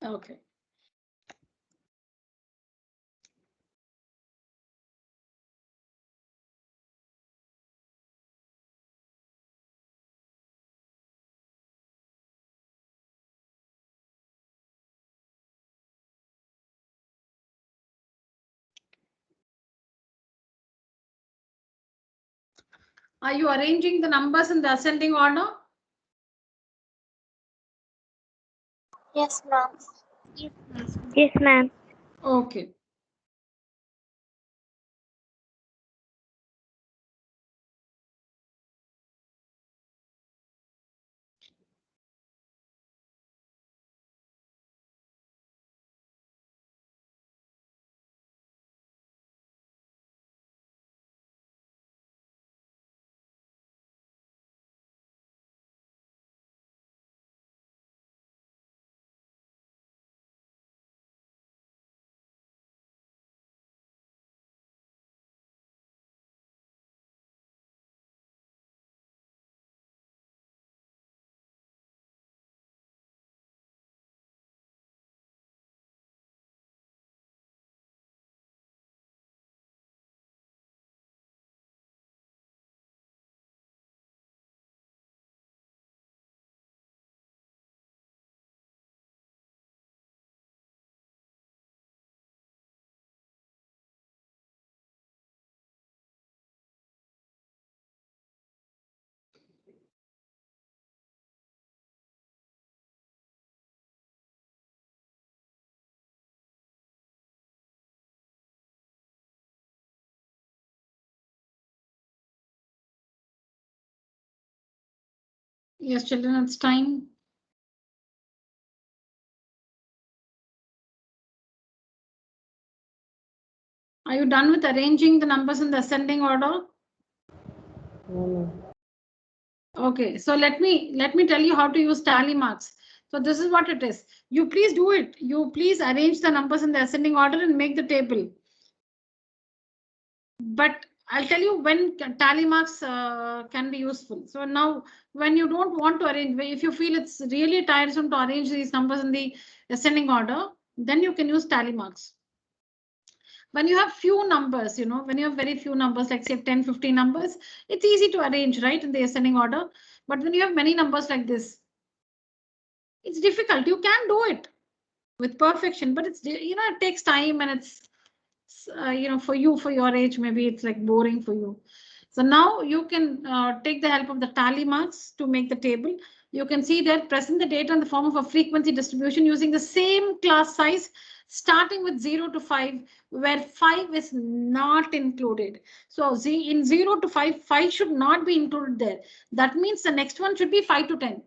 [SPEAKER 1] Okay. Are you arranging the numbers in the ascending order?
[SPEAKER 2] Yes, ma'am. Yes, ma'am.
[SPEAKER 1] Okay. Yes, children, it's time. Are you done with arranging the numbers in the ascending order? Okay, so let me tell you how to use tally marks. So this is what it is. You please do it. You please arrange the numbers in the ascending order and make the table. But I'll tell you when tally marks can be useful. So now when you don't want to arrange, if you feel it's really tiresome to arrange these numbers in the ascending order, then you can use tally marks. When you have few numbers, when you have very few numbers, like say 10, 15 numbers, it's easy to arrange, right, in the ascending order. But when you have many numbers like this, it's difficult. You can do it with perfection, but it's, it takes time, and it's, for your age, maybe it's like boring for you. So now you can take the help of the tally marks to make the table. You can see that present the data in the form of a frequency distribution using the same class size, starting with 0 to 5, where 5 is not included. So in 0 to 5, 5 should not be included there. That means the next one should be 5 to 10.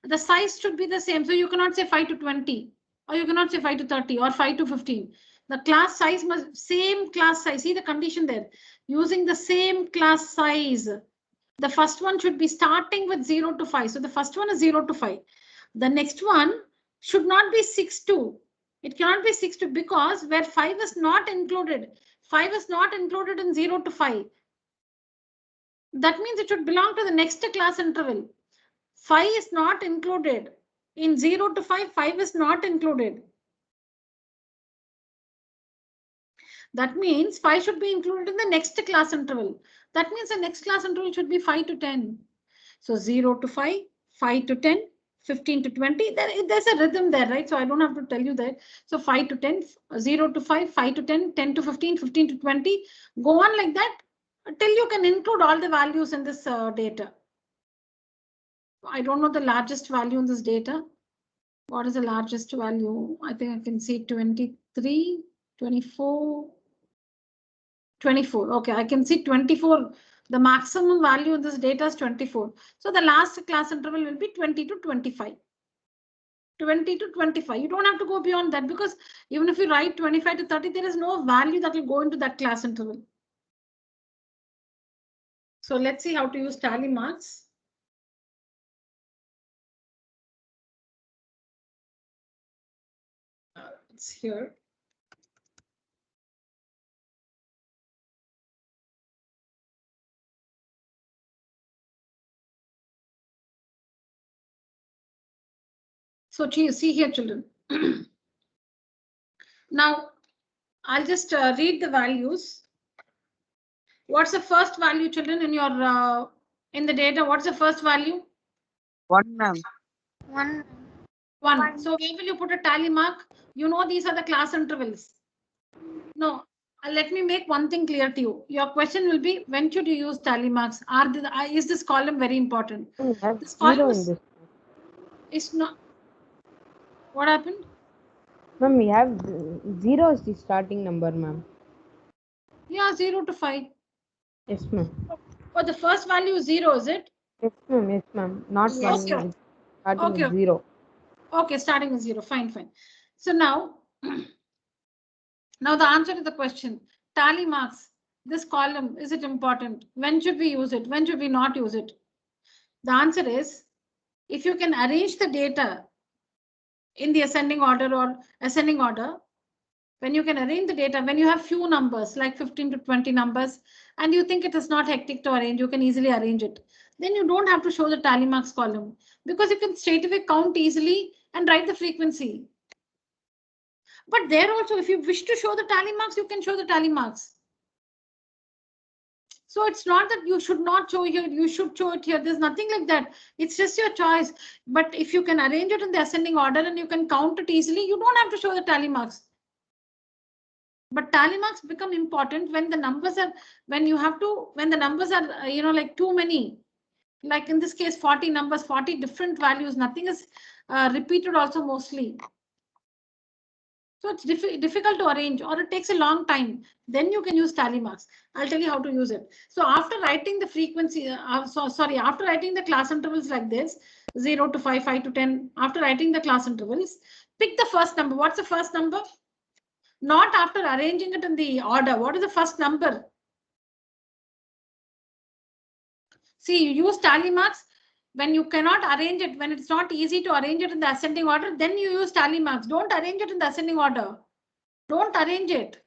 [SPEAKER 1] The size should be the same. So you cannot say 5 to 20, or you cannot say 5 to 30, or 5 to 15. The class size must same class size. See the condition there. Using the same class size. The first one should be starting with 0 to 5. So the first one is 0 to 5. The next one should not be 6 to. It cannot be 6 to, because where 5 is not included. 5 is not included in 0 to 5. That means it should belong to the next class interval. 5 is not included. In 0 to 5, 5 is not included. That means 5 should be included in the next class interval. That means the next class interval should be 5 to 10. So 0 to 5, 5 to 10, 15 to 20. There's a rhythm there, right? So I don't have to tell you that. So 5 to 10, 0 to 5, 5 to 10, 10 to 15, 15 to 20. Go on like that till you can include all the values in this data. I don't know the largest value in this data. What is the largest value? I think I can see 23, 24, 24. Okay, I can see 24. The maximum value in this data is 24. So the last class interval will be 20 to 25. 20 to 25. You don't have to go beyond that, because even if you write 25 to 30, there is no value that will go into that class interval. So let's see how to use tally marks. It's here. So see here, children. Now, I'll just read the values. What's the first value, children, in your in the data? What's the first value?
[SPEAKER 5] 1, ma'am.
[SPEAKER 3] 1.
[SPEAKER 1] 1. So where will you put a tally mark? You know these are the class intervals. No, let me make one thing clear to you. Your question will be, when should you use tally marks? Is this column very important?
[SPEAKER 8] We have
[SPEAKER 1] This
[SPEAKER 8] 0
[SPEAKER 1] column
[SPEAKER 8] in this.
[SPEAKER 1] is not. What happened?
[SPEAKER 8] Ma'am, we have 0 is the starting number, ma'am.
[SPEAKER 1] Yeah, 0 to 5.
[SPEAKER 8] Yes, ma'am.
[SPEAKER 1] But the first value is 0, is it?
[SPEAKER 8] Yes, ma'am. Yes, ma'am. Not
[SPEAKER 1] Yes,
[SPEAKER 8] 1.
[SPEAKER 1] sir.
[SPEAKER 8] It's starting
[SPEAKER 1] Okay.
[SPEAKER 8] with 0.
[SPEAKER 1] Okay, starting with 0. Fine, fine. So now, now the answer to the question, tally marks, this column, is it important? When should we use it? When should we not use it? The answer is, if you can arrange the data in the ascending order or ascending order, when you can arrange the data, when you have few numbers like 15 to 20 numbers, and you think it is not hectic to arrange, you can easily arrange it. Then you don't have to show the tally marks column, because you can straight away count easily and write the frequency. But there also, if you wish to show the tally marks, you can show the tally marks. So it's not that you should not show here, you should show it here. There's nothing like that. It's just your choice. But if you can arrange it in the ascending order and you can count it easily, you don't have to show the tally marks. But tally marks become important when the numbers are, when the numbers are, like too many. Like in this case, 40 numbers, 40 different values, nothing is repeated also mostly. So it's difficult to arrange, or it takes a long time. Then you can use tally marks. I'll tell you how to use it. So after writing the frequency, after writing the class intervals like this, 0 to 5, 5 to 10, after writing the class intervals, pick the first number. What's the first number? Not after arranging it in the order. What is the first number? See, you use tally marks when you cannot arrange it, when it's not easy to arrange it in the ascending order, then you use tally marks. Don't arrange it in the ascending order. Don't arrange it.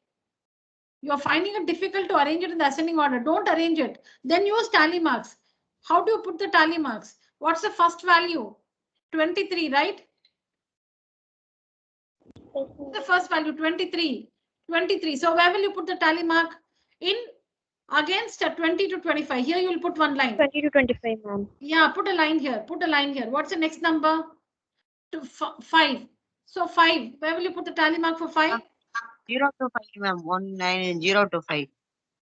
[SPEAKER 1] You're finding it difficult to arrange it in the ascending order. Don't arrange it. Then use tally marks. How do you put the tally marks? What's the first value? 23, right? The first value, 23. 23. So where will you put the tally mark? In against 20 to 25. Here you will put one line.
[SPEAKER 2] 20 to 25, ma'am.
[SPEAKER 1] Yeah, put a line here. Put a line here. What's the next number? 5. So 5. Where will you put the tally mark for 5?
[SPEAKER 5] 0 to 5, ma'am. 1, 9, 0 to 5.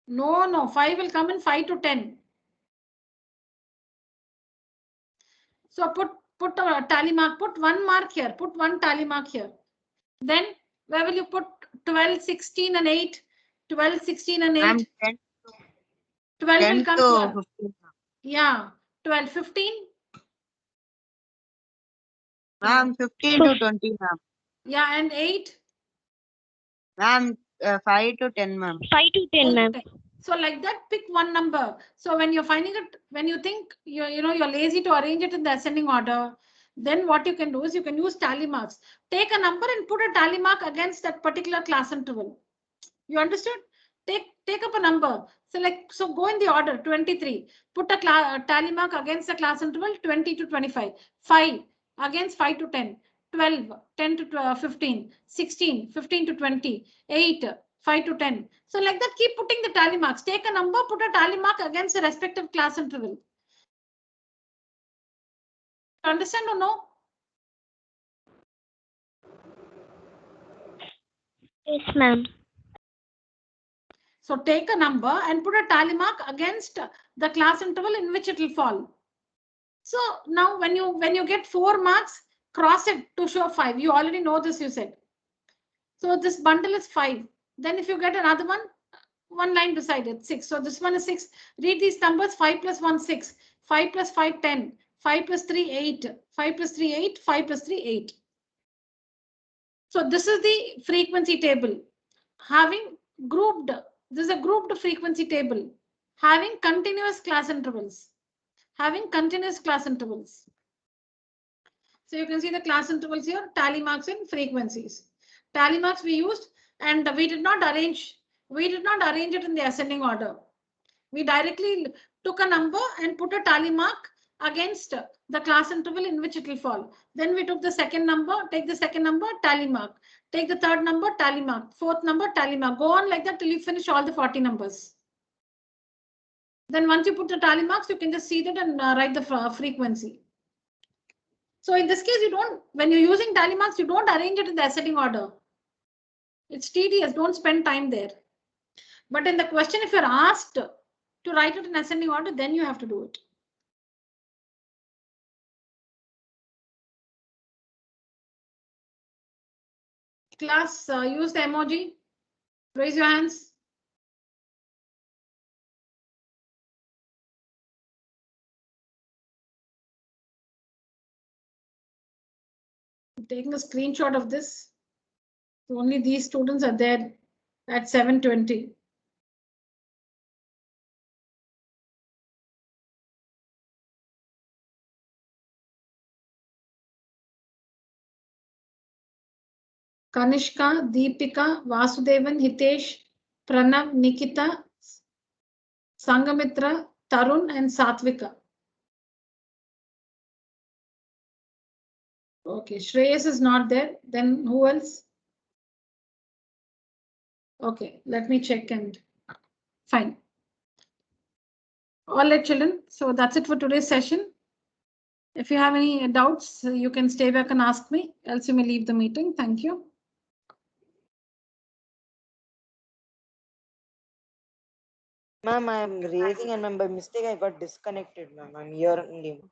[SPEAKER 1] No. 5 will come in 5 to 10. So put a tally mark. Put one mark here. Put one tally mark here. Then where will you put 12, 16 and 8? 12, 16 and 8.
[SPEAKER 5] Ma'am, 10,
[SPEAKER 1] 12
[SPEAKER 5] 10
[SPEAKER 1] will come
[SPEAKER 5] to
[SPEAKER 1] here.
[SPEAKER 5] 15.
[SPEAKER 1] Yeah. 12, 15.
[SPEAKER 5] Ma'am, 15 to 20, ma'am.
[SPEAKER 1] Yeah, and 8.
[SPEAKER 5] Ma'am, 5 to 10, ma'am.
[SPEAKER 2] 5 to 10, ma'am.
[SPEAKER 1] So like that, pick one number. So when you're finding it, when you think you're lazy to arrange it in the ascending order, then what you can do is you can use tally marks. Take a number and put a tally mark against that particular class interval. You understood? Take up a number. So go in the order 23. Put a tally mark against the class interval 20 to 25. 5 against 5 to 10. 12, 10 to 15, 16, 15 to 20, 8, 5 to 10. So like that, keep putting the tally marks. Take a number, put a tally mark against the respective class interval. Understand or no?
[SPEAKER 2] Yes, ma'am.
[SPEAKER 1] So take a number and put a tally mark against the class interval in which it will fall. So now when you get 4 marks, cross it to show 5. You already know this, you said. So this bundle is 5. Then if you get another one line beside it, 6. So this one is 6. Read these numbers. 5 plus 1, 6. 5 plus 5, 10. 5 plus 3, 8. 5 plus 3, 8. 5 plus 3, 8. So this is the frequency table. Having grouped, this is a grouped frequency table. Having continuous class intervals. Having continuous class intervals. So you can see the class intervals here, tally marks and frequencies. Tally marks we used, and we did not arrange it in the ascending order. We directly took a number and put a tally mark against the class interval in which it will fall. Then we took the second number, take the second number, tally mark. Take the third number, tally mark. Fourth number, tally mark. Go on like that till you finish all the 40 numbers. Then once you put the tally marks, you can just see that and write the frequency. So in this case, you don't, when you're using tally marks, you don't arrange it in the ascending order. It's tedious, don't spend time there. But in the question, if you're asked to write it in ascending order, then you have to do it. Class, use the emoji. Raise your hands. I'm taking a screenshot of this. So only these students are there at 7:20. Kanishka, Deepika, Vasudevan, Hitesh, Pranav, Nikita, Sangamitra, Tarun, and Satvika. Okay, Shreyas is not there. Then who else? Okay, let me check and fine. All right, children. So that's it for today's session. If you have any doubts, you can stay back and ask me, else you may leave the meeting. Thank you.
[SPEAKER 4] Ma'am, I'm raising and by mistake I got disconnected, ma'am. I'm here only.